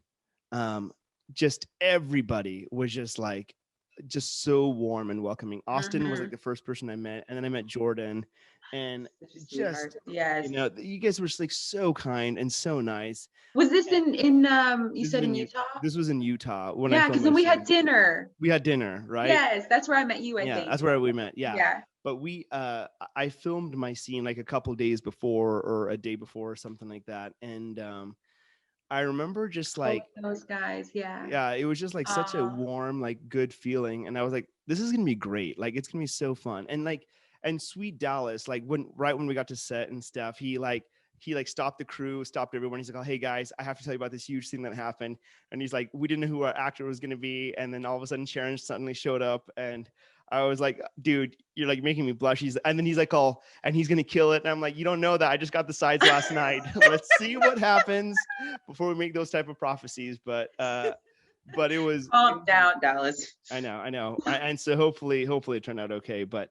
just everybody was just so warm and welcoming. Austin was like the first person I met, and then I met Jordan, and just, you guys were just like so kind and so nice. Was this in you said in Utah? This was in Utah. Because then we had dinner. We had dinner, right? Yes, that's where I met you, I think. That's where we met. Yeah. But I filmed my scene like a couple days before, or a day before, or something like that. And I remember just like those guys. Yeah, it was just like such a warm, like good feeling. And I was like, this is gonna be great. Like, it's gonna be so fun. And sweet Dallas, like right when we got to set and stuff, he stopped the crew, stopped everyone. He's like, oh, hey guys, I have to tell you about this huge thing that happened. And he's like, we didn't know who our actor was going to be. And then all of a sudden Charan suddenly showed up, and I was like, dude, you're like making me blush. And then he's like, oh, and he's going to kill it. And I'm like, you don't know that. I just got the sides last night. Let's see what happens before we make those type of prophecies. But it was calm down, Dallas. I know. And so hopefully it turned out okay. But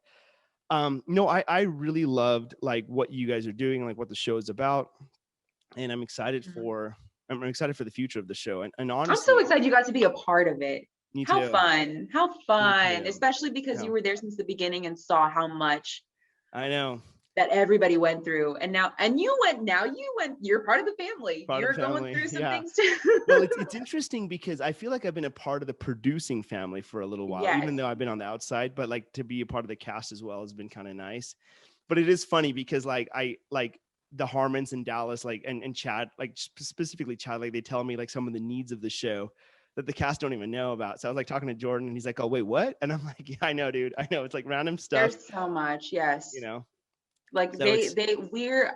no, I really loved like what you guys are doing, like what the show is about. And I'm excited for the future of the show. And honestly, I'm so excited you got to be a part of it. How fun, especially because you were there since the beginning and saw how much I know that everybody went through. And you're part of the family. You're going through some things too. Well, it's interesting because I feel like I've been a part of the producing family for a little while, even though I've been on the outside, but like to be a part of the cast as well has been kind of nice. But it is funny because like the Harmons in Dallas, like, and Chad, like specifically Chad, like they tell me like some of the needs of the show that the cast don't even know about. So I was like talking to Jordan, and he's like, oh wait, what? And I'm like, yeah, I know, dude. I know. It's like random stuff. There's so much. Yes. You know, like so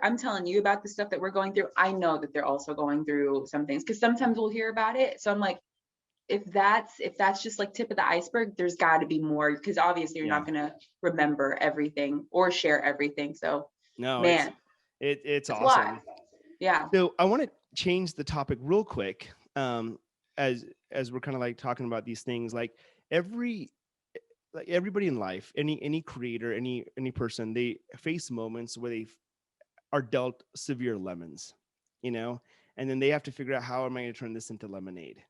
I'm telling you about the stuff that we're going through. I know that they're also going through some things, because sometimes we'll hear about it. So I'm like, if that's just like tip of the iceberg, there's got to be more, because obviously you're not going to remember everything or share everything. So no, man, it's awesome. Yeah. So I want to change the topic real quick. As we're kind of like talking about these things, like everybody in life, any creator, any person, they face moments where they are dealt severe lemons, you know, and then they have to figure out, how am I going to turn this into lemonade?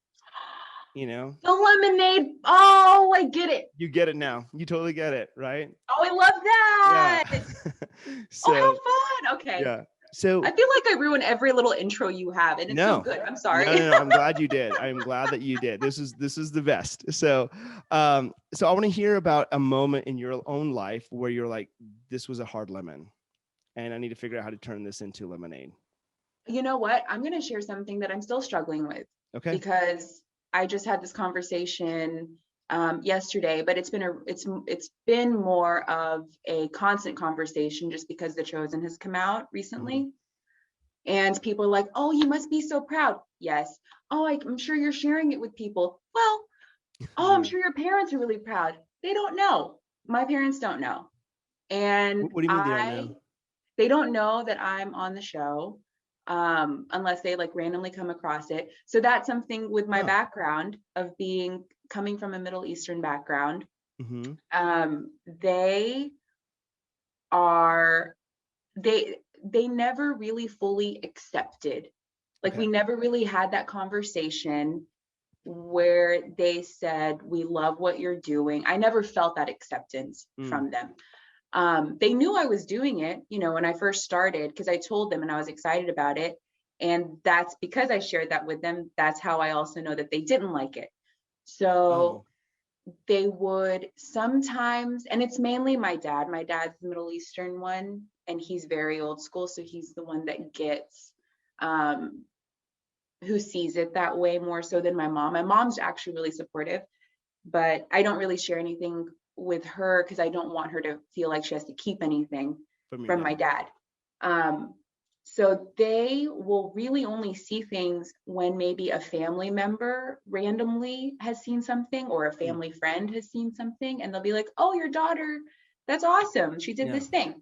You know, the lemonade. Oh, I get it. You get it now. You totally get it, right? Oh, I love that. Yeah. So, how fun. Okay. Yeah. So I feel like I ruin every little intro you have, and it's so good. I'm sorry. No, I'm glad you did. I'm glad that you did. This is the best. So I want to hear about a moment in your own life where you're like, this was a hard lemon, and I need to figure out how to turn this into lemonade. You know what? I'm going to share something that I'm still struggling with. Okay. Because I just had this conversation yesterday, but it's been more of a constant conversation, just because The Chosen has come out recently. Mm-hmm. And people are like, oh, you must be so proud. Yes. Oh, I'm sure you're sharing it with people. Well, oh, I'm sure your parents are really proud. They don't know. My parents don't know. And what do you mean they don't know? They don't know that I'm on the show, unless they like randomly come across it. So that's something with my background of coming from a Middle Eastern background. Mm-hmm. They are, they never really fully accepted. Like, we never really had that conversation where they said, we love what you're doing. I never felt that acceptance from them. They knew I was doing it, you know, when I first started, because I told them and I was excited about it. And that's because I shared that with them. That's how I also know that they didn't like it. So they would sometimes, and it's mainly my dad. My dad's the Middle Eastern one, and he's very old school. So he's the one that gets, who sees it that way more so than my mom. My mom's actually really supportive, but I don't really share anything with her because I don't want her to feel like she has to keep anything from my dad. So they will really only see things when maybe a family member randomly has seen something, or a family friend has seen something, and they'll be like, oh, your daughter, that's awesome, she did this thing.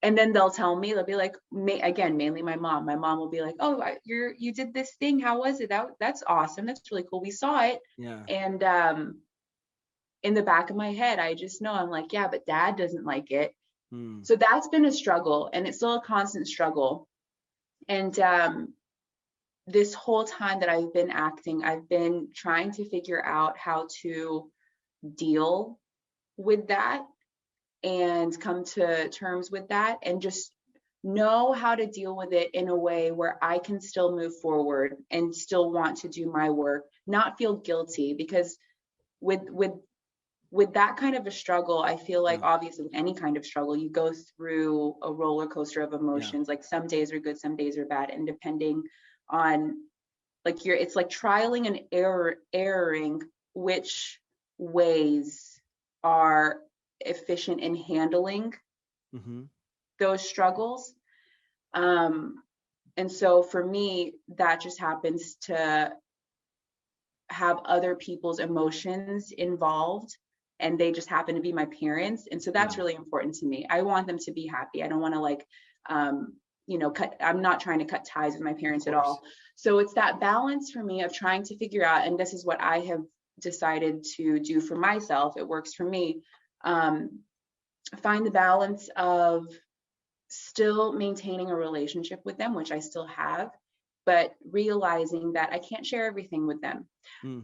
And then they'll tell me, they'll be like, again, mainly my mom. My mom will be like, oh, you did this thing, how was it? That's awesome, that's really cool, we saw it. And in the back of my head, I just know, I'm like, yeah, but dad doesn't like it. So that's been a struggle, and it's still a constant struggle. And this whole time that I've been acting, I've been trying to figure out how to deal with that and come to terms with that, and just know how to deal with it in a way where I can still move forward and still want to do my work, not feel guilty. Because with that kind of a struggle, I feel like obviously with any kind of struggle, you go through a roller coaster of emotions. Like, some days are good, some days are bad. And depending on, like, it's like trialing and erroring which ways are efficient in handling those struggles. And so for me, that just happens to have other people's emotions involved, and they just happen to be my parents. And so that's really important to me. I want them to be happy. I don't want to, like, you know, I'm not trying to cut ties with my parents at all. So it's that balance for me of trying to figure out, and this is what I have decided to do for myself, it works for me, find the balance of still maintaining a relationship with them, which I still have, but realizing that I can't share everything with them.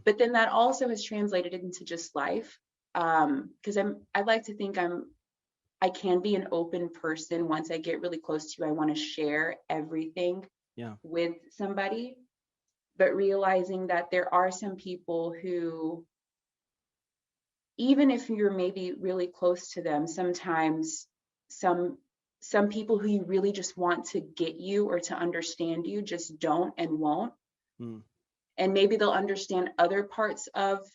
But then that also has translated into just life, because I like to think I can be an open person. Once I get really close to you, I want to share everything with somebody, but realizing that there are some people who, even if you're maybe really close to them, sometimes some people who you really just want to get you or to understand you just don't and won't. And maybe they'll understand other parts of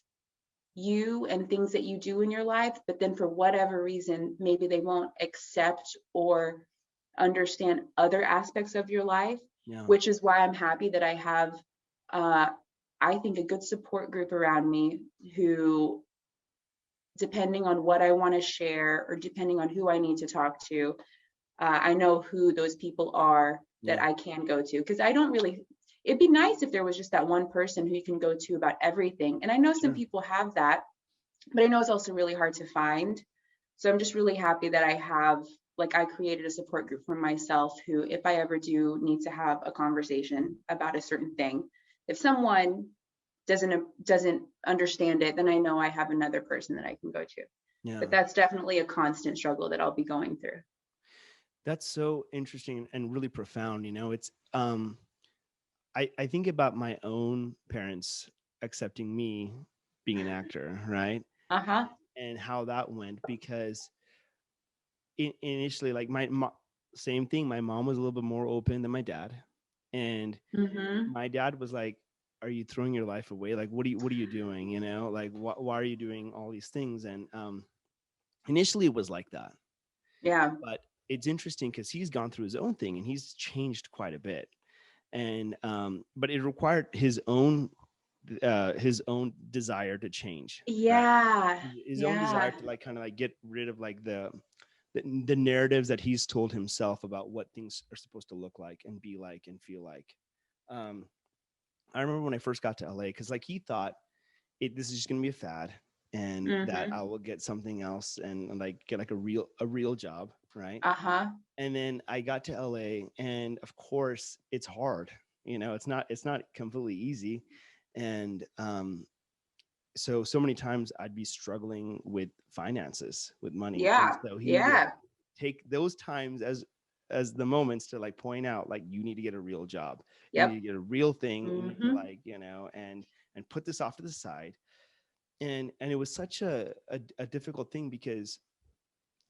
you and things that you do in your life, but then for whatever reason, maybe they won't accept or understand other aspects of your life, which is why I'm happy that I have, I think, a good support group around me who, depending on what I want to share or depending on who I need to talk to, I know who those people are that I can go to. Because I don't really, it'd be nice if there was just that one person who you can go to about everything. And I know some people have that, but I know it's also really hard to find. So I'm just really happy that I have, like, I created a support group for myself who, if I ever do need to have a conversation about a certain thing, if someone doesn't understand it, then I know I have another person that I can go to. But that's definitely a constant struggle that I'll be going through. That's so interesting and really profound. You know, it's I think about my own parents accepting me being an actor, right? And how that went, because initially, like, same thing, my mom was a little bit more open than my dad, and my dad was like, are you throwing your life away? Like, what are you doing? You know, like, why are you doing all these things? And initially it was like that. But it's interesting because he's gone through his own thing and he's changed quite a bit. And but it required his own desire to change. Right? His own desire to, like, kind of like get rid of, like, the narratives that he's told himself about what things are supposed to look like and be like and feel like. I remember when I first got to LA, because, like, he thought this is just gonna be a fad, and that I will get something else and, like, get, like, a real job. right? Uh-huh. And then I got to LA, and of course it's hard. It's not completely easy. And so many times I'd be struggling with finances, with money. And Yeah. so he would Yeah. take those times as the moments to like point out, like, you need to get a real job. You Yep. need to get a real thing. You need to, Mhm. like, and put this off to the side. And it was such a difficult thing, because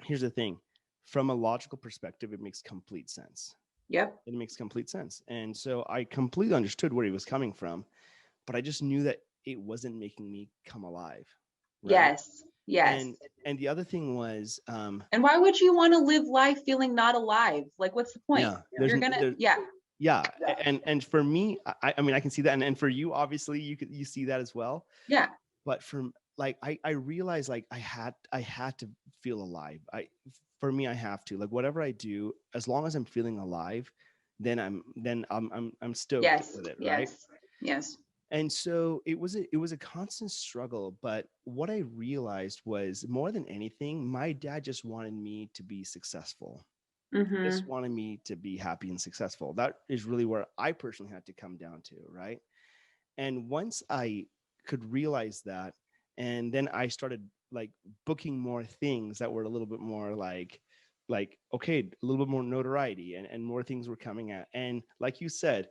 here's the thing, from a logical perspective, it makes complete sense. Yep. It makes complete sense. And so I completely understood where he was coming from, but I just knew that it wasn't making me come alive. Right? Yes. Yes. And the other thing was, and why would you want to live life feeling not alive? Like, what's the point? yeah, You're gonna, yeah. And for me, I mean, I can see that. And for you, obviously you see that as well. Yeah. But for, like, I realized, like, I had to feel alive. For me, I have to, like, whatever I do, as long as I'm feeling alive, then I'm stoked Yes. with it. Right. Yes. Yes. And so it was a constant struggle. But what I realized was, more than anything, my dad just wanted me to be successful. Mm-hmm. Just wanted me to be happy and successful. That is really where I personally had to come down to. Right. And once I could realize that, and then I started, like, booking more things that were a little bit more like, okay, a little bit more notoriety, and more things were coming out. And like you said,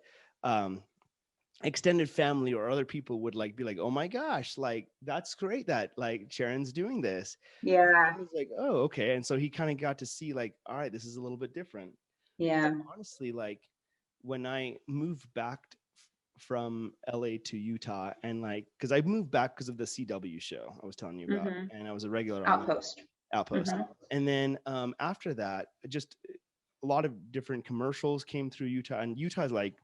extended family or other people would, like, be like, oh my gosh, like, that's great that, like, Charan's doing this. Yeah. I was like, oh, okay. And so he kind of got to see, like, all right, this is a little bit different. Yeah. But honestly, like, when I moved back from LA to Utah, and, like, because I moved back because of the CW show I was telling you about, Mhm. and I was a regular on Outpost. Outpost. Mhm. And then after that, just a lot of different commercials came through Utah. And Utah's, like,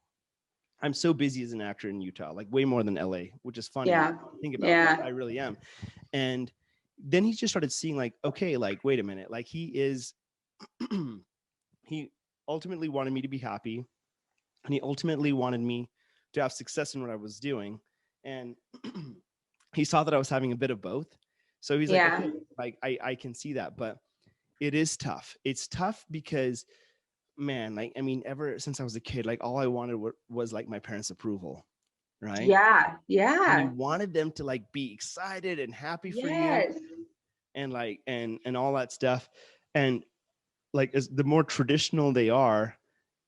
I'm so busy as an actor in Utah, like, way more than LA, which is funny. Yeah. Think about Yeah. that. I really am. And then he just started seeing, like, okay, like, wait a minute, like, he ultimately wanted me to be happy, and he ultimately wanted me to have success in what I was doing. And he saw that I was having a bit of both. So he's like, Yeah. okay, like, I can see that. But it is tough. It's tough because, man, like, I mean, ever since I was a kid, like, all I wanted was like my parents' approval. Right. Yeah. And you Yeah. wanted them to, like, be excited and happy for you, Yes. and, like, and all that stuff. And, like, as the more traditional they are,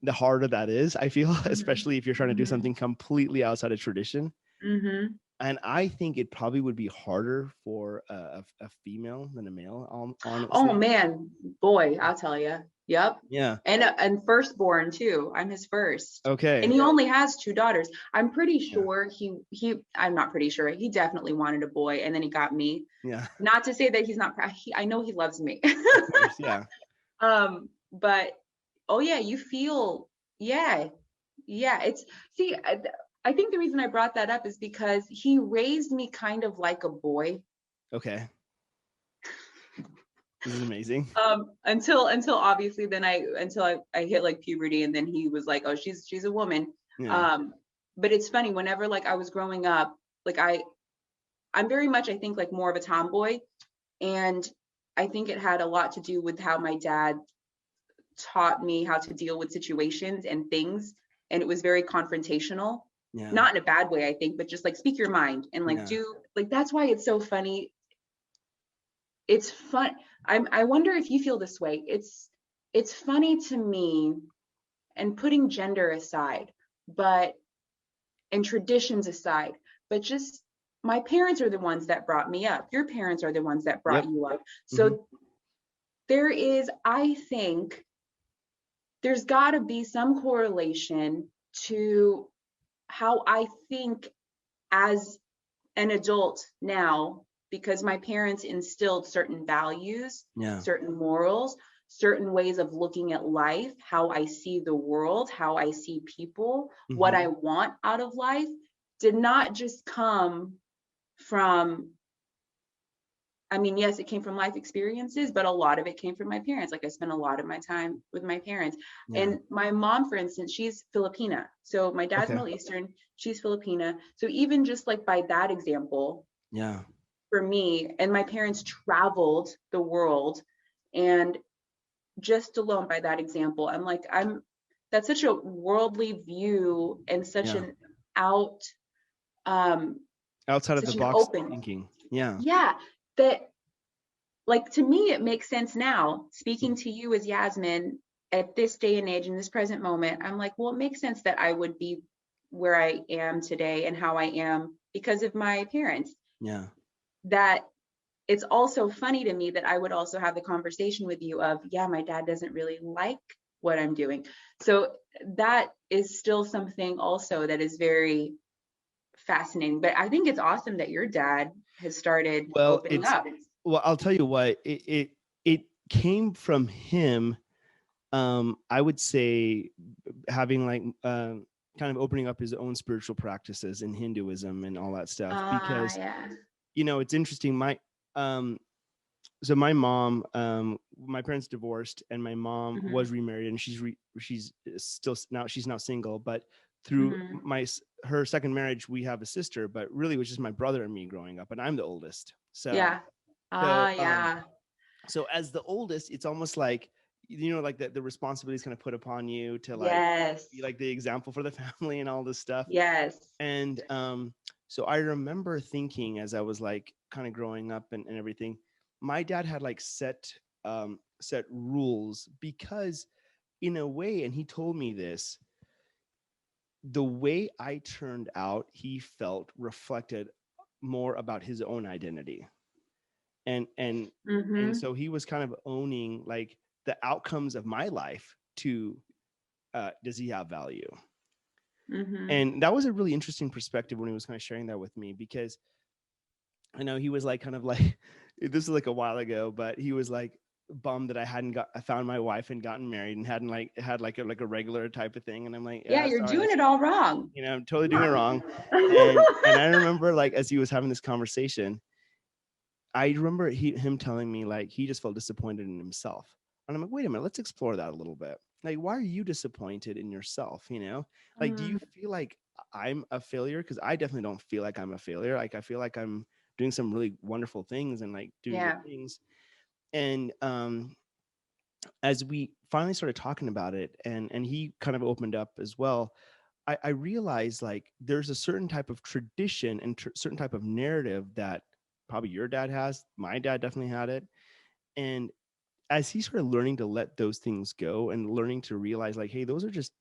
the harder that is, I feel, especially if you're trying to do something completely outside of tradition. Mm-hmm. And I think it probably would be harder for a female than a male, honestly. Oh man, boy, I'll tell you. Yep. Yeah. And firstborn too. I'm his first. Okay. And he only has 2 daughters. I'm pretty sure I'm not pretty sure. He definitely wanted a boy, and then he got me. Yeah. Not to say that he's not proud. I know he loves me. Of course, yeah. But oh yeah, you feel, yeah. It's, see, I think the reason I brought that up is because he raised me kind of like a boy. Okay. This is amazing. Until obviously then I hit, like, puberty, and then he was like, oh, she's a woman. Yeah. But it's funny, whenever, like, I was growing up, like, I'm very much, I think, like, more of a tomboy. And I think it had a lot to do with how my dad taught me how to deal with situations and things. And it was very confrontational. Yeah. Not in a bad way, I think, but just, like, speak your mind and, like, do, like, that's why it's so funny. It's fun. I wonder if you feel this way. It's funny to me, and putting gender aside, and traditions aside, but just, my parents are the ones that brought me up. Your parents are the ones that brought you up. So there is, I think, there's got to be some correlation to how I think as an adult now, because my parents instilled certain values, certain morals, certain ways of looking at life, how I see the world, how I see people, what I want out of life, did not just come from, I mean, yes, it came from life experiences, but a lot of it came from my parents. Like, I spent a lot of my time with my parents. And my mom, for instance, she's Filipina. So my dad's Middle Eastern, she's Filipina. So even just, like, by that example, for me, and my parents traveled the world, and just alone by that example, I'm like, that's such a worldly view and such an outside of such the an box open thinking. Yeah. Yeah, that, like, to me, it makes sense now. Speaking to you as Yasmine at this day and age, in this present moment, I'm like, well, it makes sense that I would be where I am today and how I am because of my parents. Yeah. That it's also funny to me that I would also have the conversation with you of, yeah, my dad doesn't really like what I'm doing. So that is still something also that is very fascinating. But I think it's awesome that your dad has started opening up. Well, I'll tell you what, it came from him. I would say having like kind of opening up his own spiritual practices in Hinduism and all that stuff, because you know, it's interesting. So my mom, my parents divorced, and my mom was remarried, and she's still now, she's now single, but through her second marriage, we have a sister, but really it was just my brother and me growing up, and I'm the oldest. So so as the oldest, it's almost like, you know, like the responsibility is kind of put upon you to like be like the example for the family and all this stuff. And so I remember thinking, as I was like kind of growing up and everything, my dad had like set rules, because in a way, and he told me this, the way I turned out, he felt reflected more about his own identity. And so he was kind of owning like the outcomes of my life to does he have value? And that was a really interesting perspective when he was kind of sharing that with me, because I know he was like kind of like, this is like a while ago, but he was like bummed that I found my wife and gotten married and hadn't like had like a regular type of thing. And I'm like, yeah, you're doing it all wrong. You know, I'm totally doing it wrong. And I remember like, as he was having this conversation, I remember him telling me like he just felt disappointed in himself. And I'm like, wait a minute, let's explore that a little bit. Like, why are you disappointed in yourself? You know, like, do you feel like I'm a failure? Because I definitely don't feel like I'm a failure. Like, I feel like I'm doing some really wonderful things and like doing good things. And as we finally started talking about it, and he kind of opened up as well, I realized like there's a certain type of tradition and certain type of narrative that probably your dad has. My dad definitely had it. And as he started learning to let those things go and learning to realize like, hey, those are just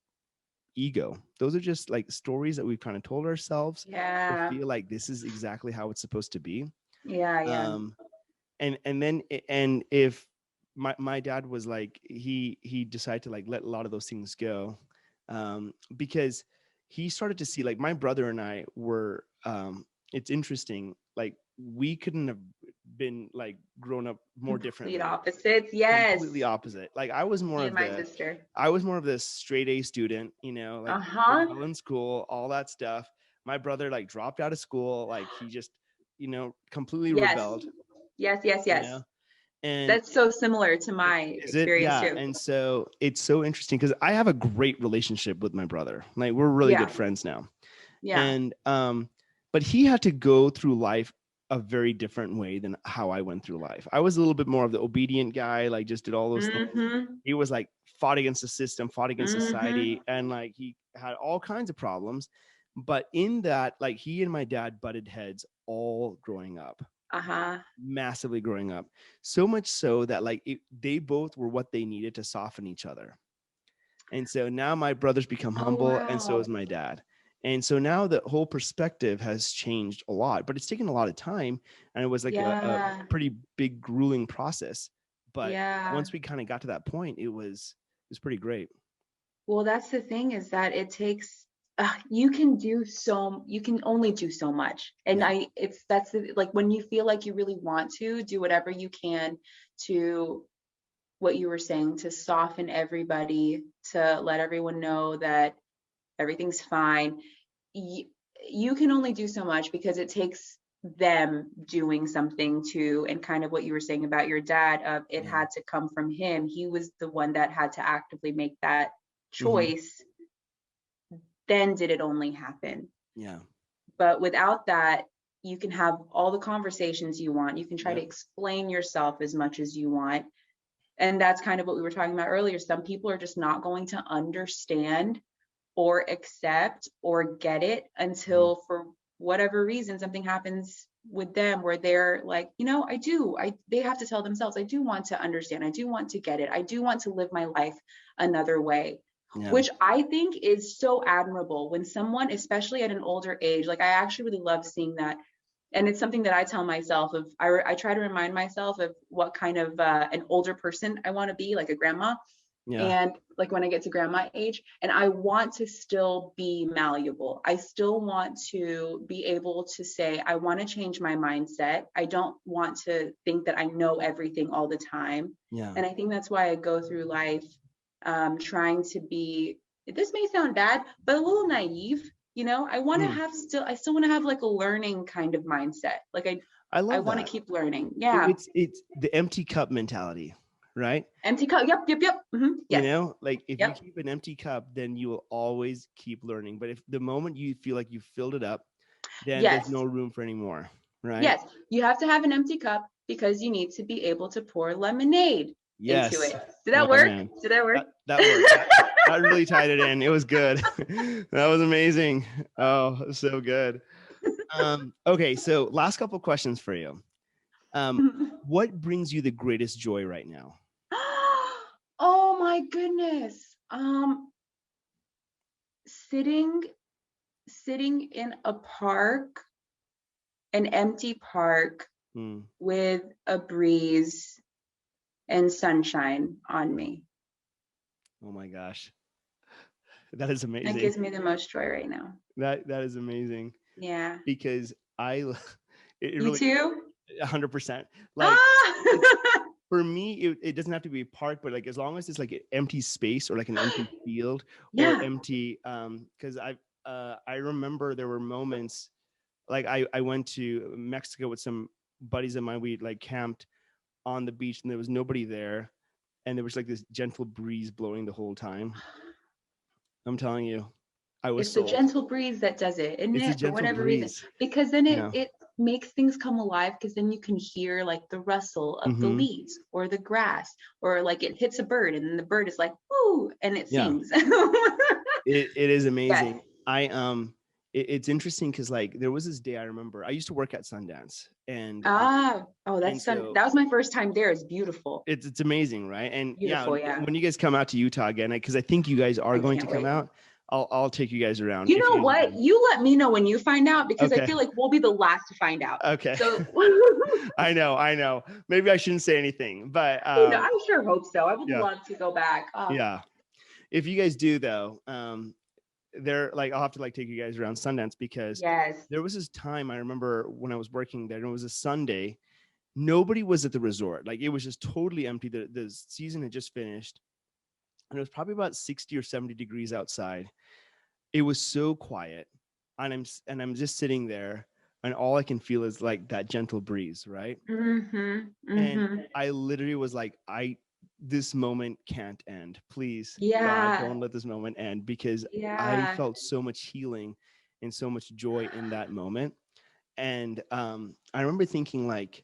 ego. Those are just like stories that we've kind of told ourselves to feel like this is exactly how it's supposed to be. And then if my dad was like, he decided to like let a lot of those things go, because he started to see like my brother and I were, it's interesting, like we couldn't have been like grown up more differently. Opposites, completely opposite. Like I was more of the straight A student, you know, like well in school, all that stuff. My brother like dropped out of school, like he just, you know, completely rebelled. Yes. You know? And that's so similar to my experience too. And so it's so interesting because I have a great relationship with my brother. Like we're really good friends now. And but he had to go through life a very different way than how I went through life. I was a little bit more of the obedient guy, like just did all those things. He was like fought against the system, fought against society, and like he had all kinds of problems. But in that, like he and my dad butted heads all growing up. Massively growing up. So much so that like they both were what they needed to soften each other. And so now my brother's become humble, and so is my dad. And so now the whole perspective has changed a lot, but it's taken a lot of time. And it was like a pretty big grueling process. But once we kind of got to that point, it was pretty great. Well, that's the thing, is that it takes, you can only do so much. And like when you feel like you really want to do whatever you can to, what you were saying, to soften everybody, to let everyone know that everything's fine. You can only do so much, because it takes them doing something too. And kind of what you were saying about your dad, it had to come from him. He was the one that had to actively make that choice. Then did it only happen. But without that, you can have all the conversations you want. You can try to explain yourself as much as you want. And that's kind of what we were talking about earlier. Some people are just not going to understand or accept or get it until for whatever reason something happens with them where they're like, you know, they have to tell themselves, I do want to understand, I do want to get it, I do want to live my life another way. Yeah. Which I think is so admirable when someone, especially at an older age, like I actually really love seeing that. And it's something that I tell myself of, I try to remind myself of what kind of an older person I want to be, like a grandma. Yeah. And like when I get to grandma age, and I want to still be malleable. I still want to be able to say, I want to change my mindset. I don't want to think that I know everything all the time. Yeah. And I think that's why I go through life trying to be, this may sound bad, but a little naive. You know, I want to have I still want to have like a learning kind of mindset. Like I want to keep learning. Yeah. It's the empty cup mentality, right? Empty cup. Yep. Mm-hmm. Yes. You know, like if you keep an empty cup, then you will always keep learning. But if the moment you feel like you filled it up, then there's no room for any more, right? Yes. You have to have an empty cup because you need to be able to pour lemonade into it. Did that work? Man. Did that work? That worked. I really tied it in. It was good. That was amazing. Oh, so good. Okay, so last couple questions for you. What brings you the greatest joy right now? Oh my goodness. Sitting in a park, an empty park with a breeze and sunshine on me. Oh my gosh. That is amazing. That gives me the most joy right now. That is amazing. Yeah. Because you really, too? 100%. Like for me, it doesn't have to be a park, but like as long as it's like an empty space or like an empty field or empty, because I remember there were moments like I went to Mexico with some buddies of mine. We like camped on the beach and there was nobody there. And there was like this gentle breeze blowing the whole time. I'm telling you, it's the gentle breeze that does it, isn't it? For whatever reason, because then it makes things come alive. Because then you can hear like the rustle of the leaves or the grass, or like it hits a bird, and then the bird is like, "Ooh," and it sings. It is amazing. Yes. It's interesting because like there was this day I remember I used to work at Sundance and that was my first time there. It's beautiful. It's amazing, right? And beautiful, when you guys come out to Utah again, because I think you guys are going to come out, I'll take you guys around. You know what? You let me know when you find out because I feel like we'll be the last to find out. Okay. So I know. Maybe I shouldn't say anything, but I sure hope so. I would love to go back. Yeah. If you guys do though, they're like I'll have to like take you guys around Sundance because there was this time I remember when I was working there and it was a Sunday, nobody was at the resort. Like it was just totally empty. The season had just finished and it was probably about 60 or 70 degrees outside. It was so quiet and I'm just sitting there and all I can feel is like that gentle breeze, right? And I literally was like, this moment can't end. Please, God, don't let this moment end because I felt so much healing and so much joy in that moment. And I remember thinking like,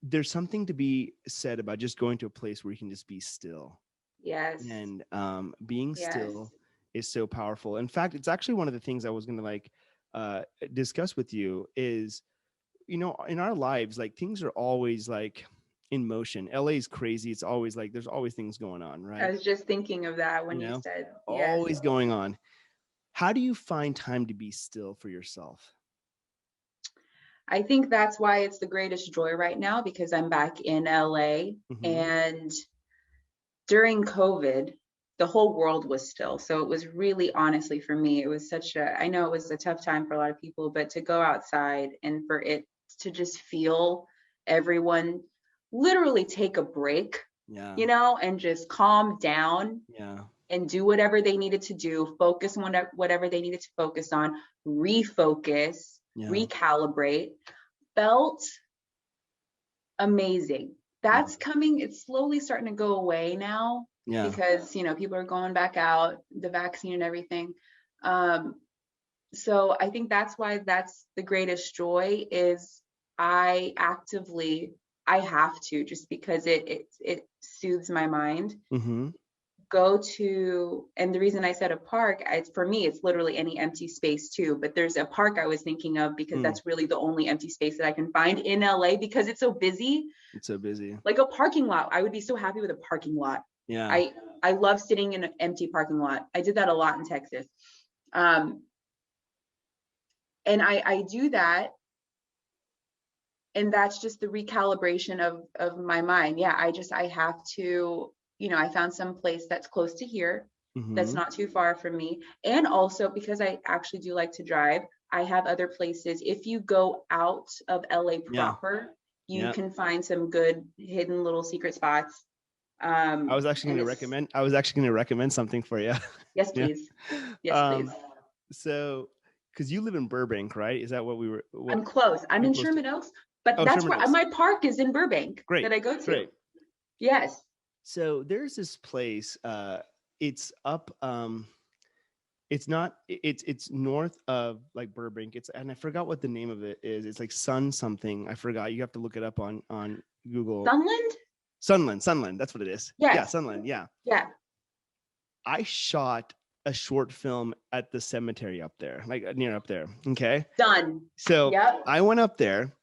there's something to be said about just going to a place where you can just be still. Yes. And being still is so powerful. In fact, it's actually one of the things I was going to like discuss with you is, you know, in our lives, like things are always like in motion. LA is crazy. It's always like there's always things going on, right? I was just thinking of that when you said always going on. How do you find time to be still for yourself? I think that's why it's the greatest joy right now because I'm back in LA and during COVID, the whole world was still. So it was really honestly for me, it was I know it was a tough time for a lot of people, but to go outside and for it to just feel everyone literally take a break, you know, and just calm down and do whatever they needed to do, focus on whatever they needed to focus on, refocus, recalibrate, felt amazing. That's coming, it's slowly starting to go away now because, you know, people are going back out, the vaccine and everything. So I think that's why that's the greatest joy is I actively I have to, just because it soothes my mind. Mm-hmm. Go to, and the reason I said a park, for me, it's literally any empty space too, but there's a park I was thinking of because that's really the only empty space that I can find in LA because it's so busy. It's so busy. Like a parking lot. I would be so happy with a parking lot. Yeah. I love sitting in an empty parking lot. I did that a lot in Texas. And I do that. And that's just the recalibration of my mind. Yeah, I have to, I found some place that's close to here, that's not too far from me. And also because I actually do like to drive, I have other places. If you go out of LA proper, you can find some good hidden little secret spots. I was actually going to recommend something for you. Yes, please. Yes, please. So, because you live in Burbank, right? Is that what we were? I'm close. I'm in Sherman Oaks, but that's where my park is in Burbank. Great. That I go to. Great. Yes. So there's this place. It's up. It's north of like Burbank. And I forgot what the name of it is. It's like Sun something. I forgot. You have to look it up on Google. Sunland. That's what it is. Yes. Yeah, Sunland. Yeah. Yeah. I shot a short film at the cemetery up there, like near up there. Okay. Done. So I went up there,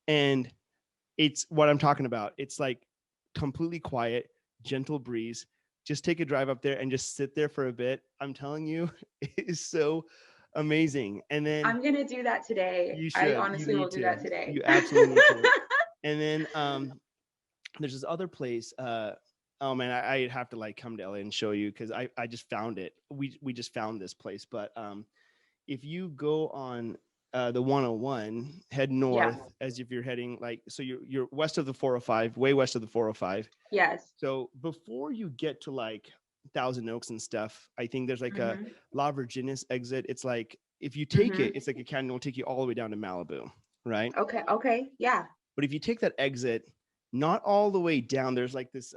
and it's what I'm talking about. It's like completely quiet, gentle breeze. Just take a drive up there and just sit there for a bit. I'm telling you, it is so amazing. And then I'm gonna do that today. You should. I honestly will do that today. You absolutely need to. And then there's this other place. Oh man, I'd have to like come to LA and show you because I just found it. We just found this place. But if you go on the 101, head north as if you're heading so you're west of the 405, way west of the 405. Yes. So before you get to like Thousand Oaks and stuff, I think there's like a La Virginis exit. It's like if you take it, it's like a canyon will take you all the way down to Malibu, right? Okay. Yeah. But if you take that exit, not all the way down, there's like this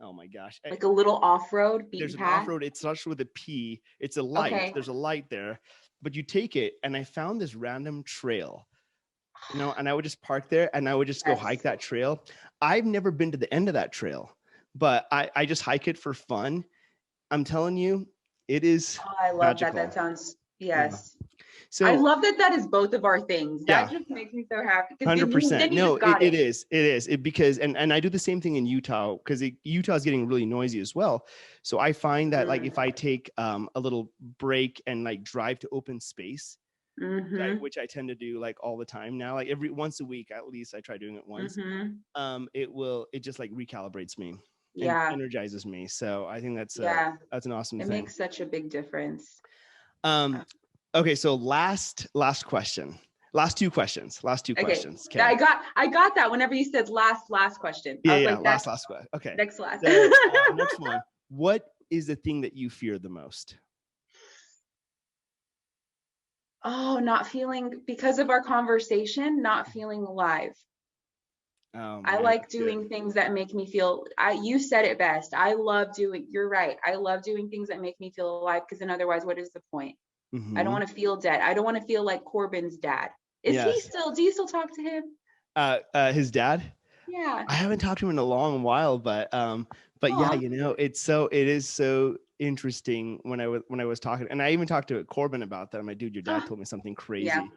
oh my gosh, like a little off-road beaten there's path. An off-road. It starts with a P. It's a light. Okay. There's a light there, but you take it, and I found this random trail, and I would just park there, and I would just go hike that trail. I've never been to the end of that trail, but I just hike it for fun. I'm telling you, it is. Oh, I love magical. that. That sounds yes. Yeah. So I love that is both of our things. That just makes me so happy. 100%. No, it is. Because I do the same thing in Utah because Utah is getting really noisy as well. So I find that like if I take a little break and like drive to open space, which I tend to do like all the time now, like once a week at least I try doing it once. It just like recalibrates me. And energizes me. So I think that's an awesome thing. It makes such a big difference. Okay, so last question. Last two questions. Okay. I got that whenever you said last question. Yeah, last question. Okay. Next last. So, next one. What is the thing that you fear the most? Oh, not feeling, because of our conversation, not feeling alive. I like doing things that make me feel, you said it best. You're right. I love doing things that make me feel alive, because then otherwise, what is the point? I don't want to feel dead. I don't want to feel like Corbin's dad. Do you still talk to him? His dad? Yeah. I haven't talked to him in a long while, but yeah, it is so interesting when I was talking, and I even talked to Corbin about that. I'm like, dude, your dad told me something crazy. Yeah.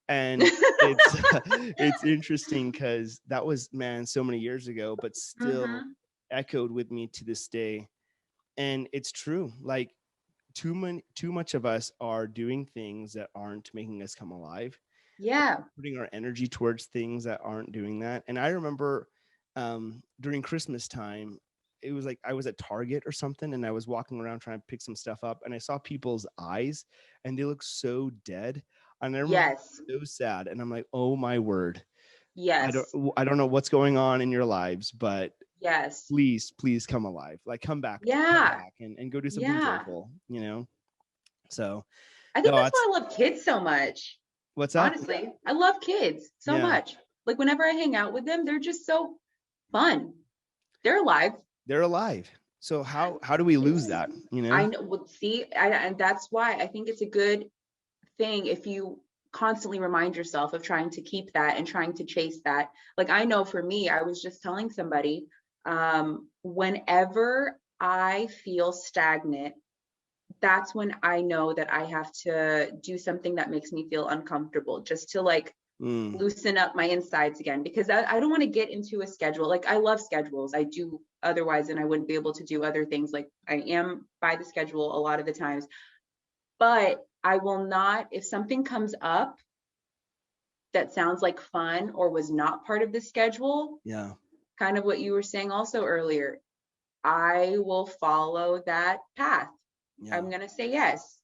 And it's interesting because that was, man, so many years ago, but still echoed with me to this day. And it's true. Like too much of us are doing things that aren't making us come alive. Yeah. Putting our energy towards things that aren't doing that. And I remember during Christmas time, it was like I was at Target or something, and I was walking around trying to pick some stuff up, and I saw people's eyes, and they look so dead. And I remember so sad, and I'm like, oh my word. Yes. I don't know what's going on in your lives, but yes, please come alive. Like come back. Yeah. Come back and go do something joyful, So I think that's why I love kids so much. What's that? Honestly, I love kids so much. Like whenever I hang out with them, they're just so fun. They're alive. So how do we lose that? I know. Well, see, and that's why I think it's a good thing if you constantly remind yourself of trying to keep that and trying to chase that. Like, I know for me, I was just telling somebody, whenever I feel stagnant, that's when I know that I have to do something that makes me feel uncomfortable, just to like loosen up my insides again, because I don't want to get into a schedule. Like, I love schedules. I do, otherwise, and I wouldn't be able to do other things. Like, I am by the schedule a lot of the times, but I will not, if something comes up that sounds like fun or was not part of the schedule, kind of what you were saying also earlier, I will follow that path. I'm going to say yes.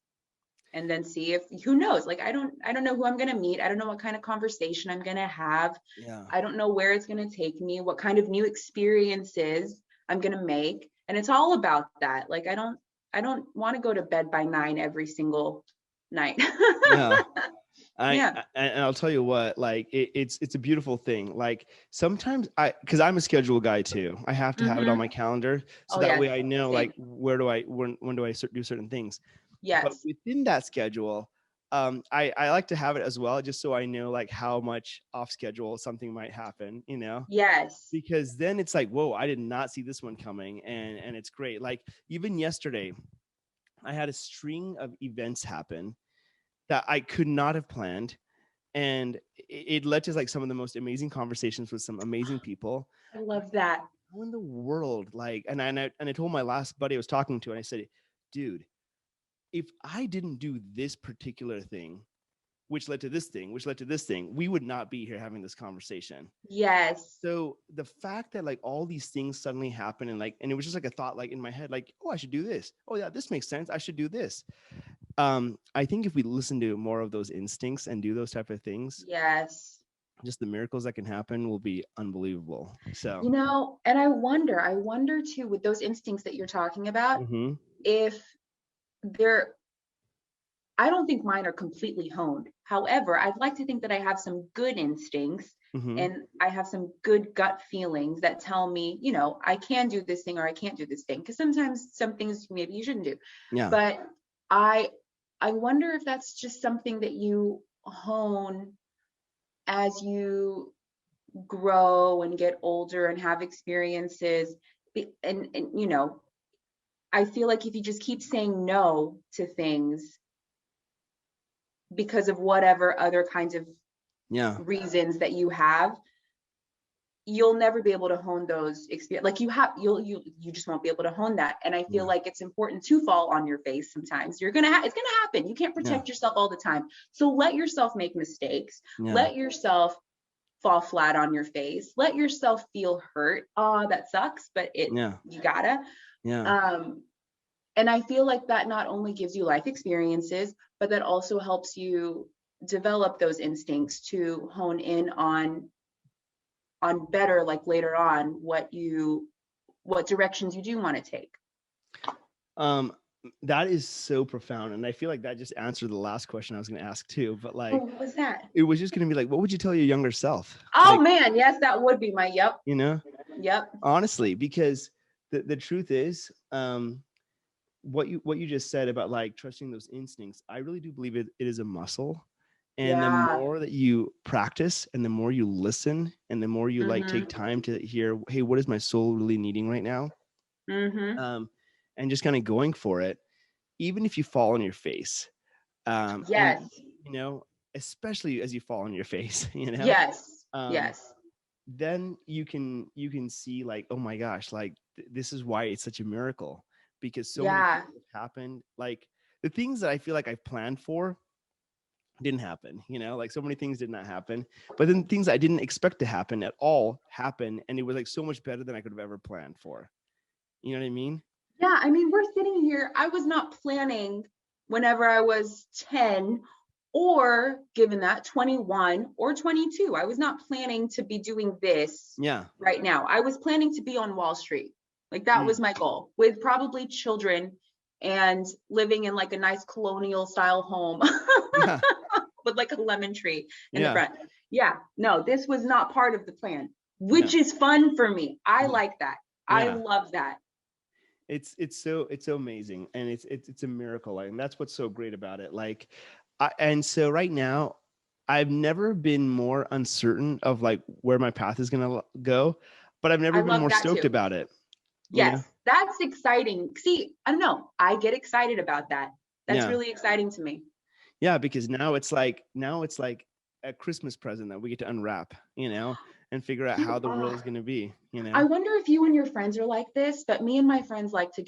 And then see if, who knows, like, I don't know who I'm going to meet. I don't know what kind of conversation I'm going to have. I don't know where it's going to take me, what kind of new experiences I'm going to make. And it's all about that. Like, I don't want to go to bed by 9 every single night. And I'll tell you what, like, it's a beautiful thing. Like, sometimes because I'm a schedule guy too, I have to have it on my calendar. So that way I know, like, when do I do certain things. But within that schedule, I like to have it as well, just so I know, like, how much off schedule something might happen, you know? Because then it's like, whoa, I did not see this one coming. And it's great. Like, even yesterday, I had a string of events happen that I could not have planned. And it led to, like, some of the most amazing conversations with some amazing people. I love that. How in the world, like, and I told my last buddy I was talking to, and I said, dude, if I didn't do this particular thing, which led to this thing, which led to this thing, we would not be here having this conversation. So the fact that, like, all these things suddenly happen, and it was just like a thought, like, in my head, like, oh, I should do this. Oh yeah, this makes sense. I should do this. I think if we listen to more of those instincts and do those type of things, just the miracles that can happen will be unbelievable. So, you know, and I wonder too, with those instincts that you're talking about, if I don't think mine are completely honed. However, I'd like to think that I have some good instincts and I have some good gut feelings that tell me, you know, I can do this thing or I can't do this thing. Because sometimes some things maybe you shouldn't do. But I wonder if that's just something that you hone as you grow and get older and have experiences. And you know, I feel like if you just keep saying no to things because of whatever other kinds of reasons that you have, you'll never be able to hone those experiences. Like, you just won't be able to hone that. And I feel like it's important to fall on your face sometimes. It's gonna happen. You can't protect yourself all the time. So let yourself make mistakes. Let yourself fall flat on your face. Let yourself feel hurt. Oh, that sucks, but you gotta. And I feel like that not only gives you life experiences, but that also helps you develop those instincts to hone in on better, like, later on, what directions you do want to take. That is so profound. And I feel like that just answered the last question I was going to ask too. But, like, what was that? It was just going to be like, what would you tell your younger self? Oh, like, man, yes, that would be my you know? Honestly, because the truth is, what you just said about, like, trusting those instincts, I really do believe it is a muscle. And the more that you practice and the more you listen and the more you like take time to hear, hey, what is my soul really needing right now? And just kind of going for it, even if you fall on your face. And, you know, especially as you fall on your face, you know? Then you can see, like, oh my gosh, like, this is why it's such a miracle, because so many things have happened. Like, the things that I feel like I've planned for didn't happen, you know, like, so many things did not happen, but then things I didn't expect to happen at all happened, and it was, like, so much better than I could have ever planned for. You know what I mean? Yeah, I mean, we're sitting here, I was not planning whenever I was 10 or, given that, 21 or 22. I was not planning to be doing this right now. I was planning to be on Wall Street. Like, that was my goal, with probably children and living in, like, a nice colonial style home with, like, a lemon tree in the front. No, this was not part of the plan, which is fun for me. I like that. I love that. It's so amazing, and it's a miracle, and that's what's so great about it. Like, and so right now, I've never been more uncertain of like where my path is going to go, but I've never I been love more that stoked too. about it. you know? Yes, that's exciting. See, I don't know. I get excited about that. That's Yeah. really exciting to me. Yeah, because now it's like a Christmas present that we get to unwrap, and figure out how the world is going to be, I wonder if you and your friends are like this, but me and my friends like to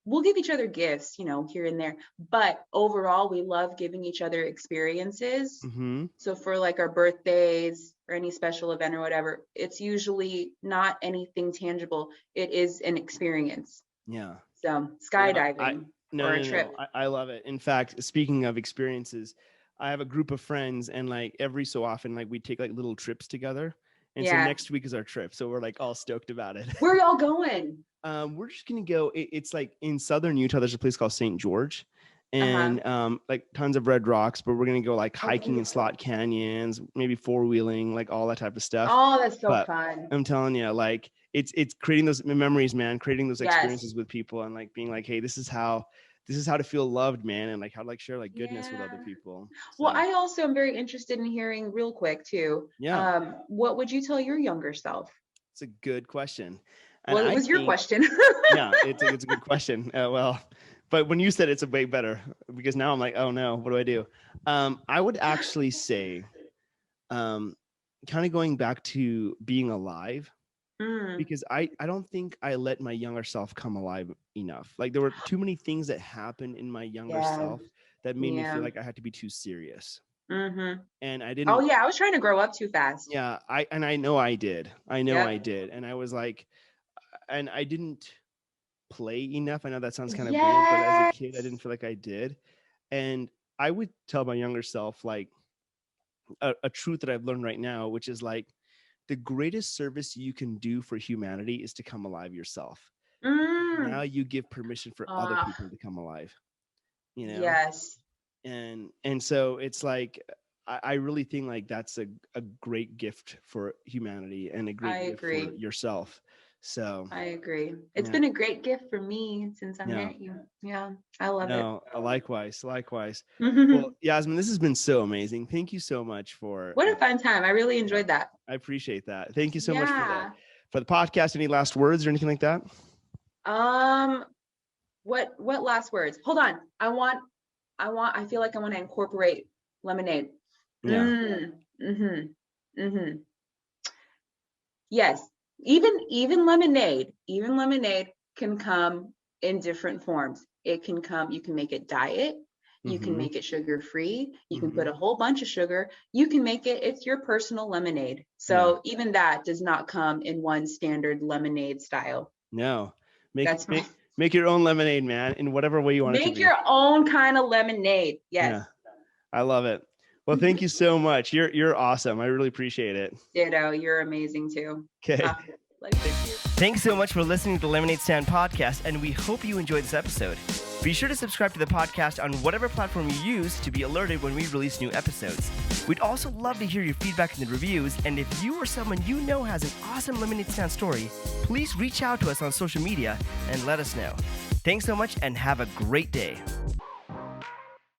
we'll give each other gifts, here and there. But overall, we love giving each other experiences. Mm-hmm. So for like our birthdays or any special event or whatever, it's usually not anything tangible. It is an experience. Yeah. So skydiving or a trip. I love it. In fact, speaking of experiences, I have a group of friends, and like every so often, like we take like little trips together. And so next week is our trip. So we're like all stoked about it. Where are y'all going? We're just going to go. It's like in southern Utah, there's a place called St. George, and like tons of red rocks, but we're going to go like hiking in slot canyons, maybe 4-wheeling, like all that type of stuff. Oh, that's so fun. I'm telling you, like it's creating those memories, man, creating those experiences with people, and like being like, hey, this is how to feel loved, man, and like how to like share like goodness with other people. So. Well, I also am very interested in hearing real quick too. Yeah. What would you tell your younger self? It's a good question. And well, it was your question. Yeah, it's a good question. But when you said it's a way better, because now I'm like, oh no, what do I do? I would actually say, kind of going back to being alive. Because I don't think I let my younger self come alive enough. Like there were too many things that happened in my younger self that made me feel like I had to be too serious. Mm-hmm. And I didn't. Oh yeah, I was trying to grow up too fast. Yeah, I know I did. I did. And I was like, and I didn't play enough. I know that sounds kind of weird, but as a kid, I didn't feel like I did. And I would tell my younger self like a truth that I've learned right now, which is like, the greatest service you can do for humanity is to come alive yourself. Now you give permission for other people to come alive, Yes. And so it's like, I really think like that's a great gift for humanity and a great gift for yourself. So I agree. It's been a great gift for me since I met you. Yeah, I love it. Likewise. Well, Yasmine, this has been so amazing. Thank you so much for. What a fun time. I really enjoyed that. I appreciate that. Thank you so much for the podcast. Any last words or anything like that? What last words? Hold on. I feel like I want to incorporate lemonade. Yeah. Yes. Even lemonade can come in different forms. It can come, you can make it diet, you can make it sugar free, you can put a whole bunch of sugar, you can make it's your personal lemonade. So even that does not come in one standard lemonade style. No. Make your own lemonade, man, in whatever way you want it to be. Make your own kind of lemonade. Yes. Yeah. I love it. Well, thank you so much. You're awesome. I really appreciate it. Ditto. You're amazing too. Okay. Thanks so much for listening to the Lemonade Stand podcast, and we hope you enjoyed this episode. Be sure to subscribe to the podcast on whatever platform you use to be alerted when we release new episodes. We'd also love to hear your feedback in the reviews, and if you or someone you know has an awesome Lemonade Stand story, please reach out to us on social media and let us know. Thanks so much and have a great day.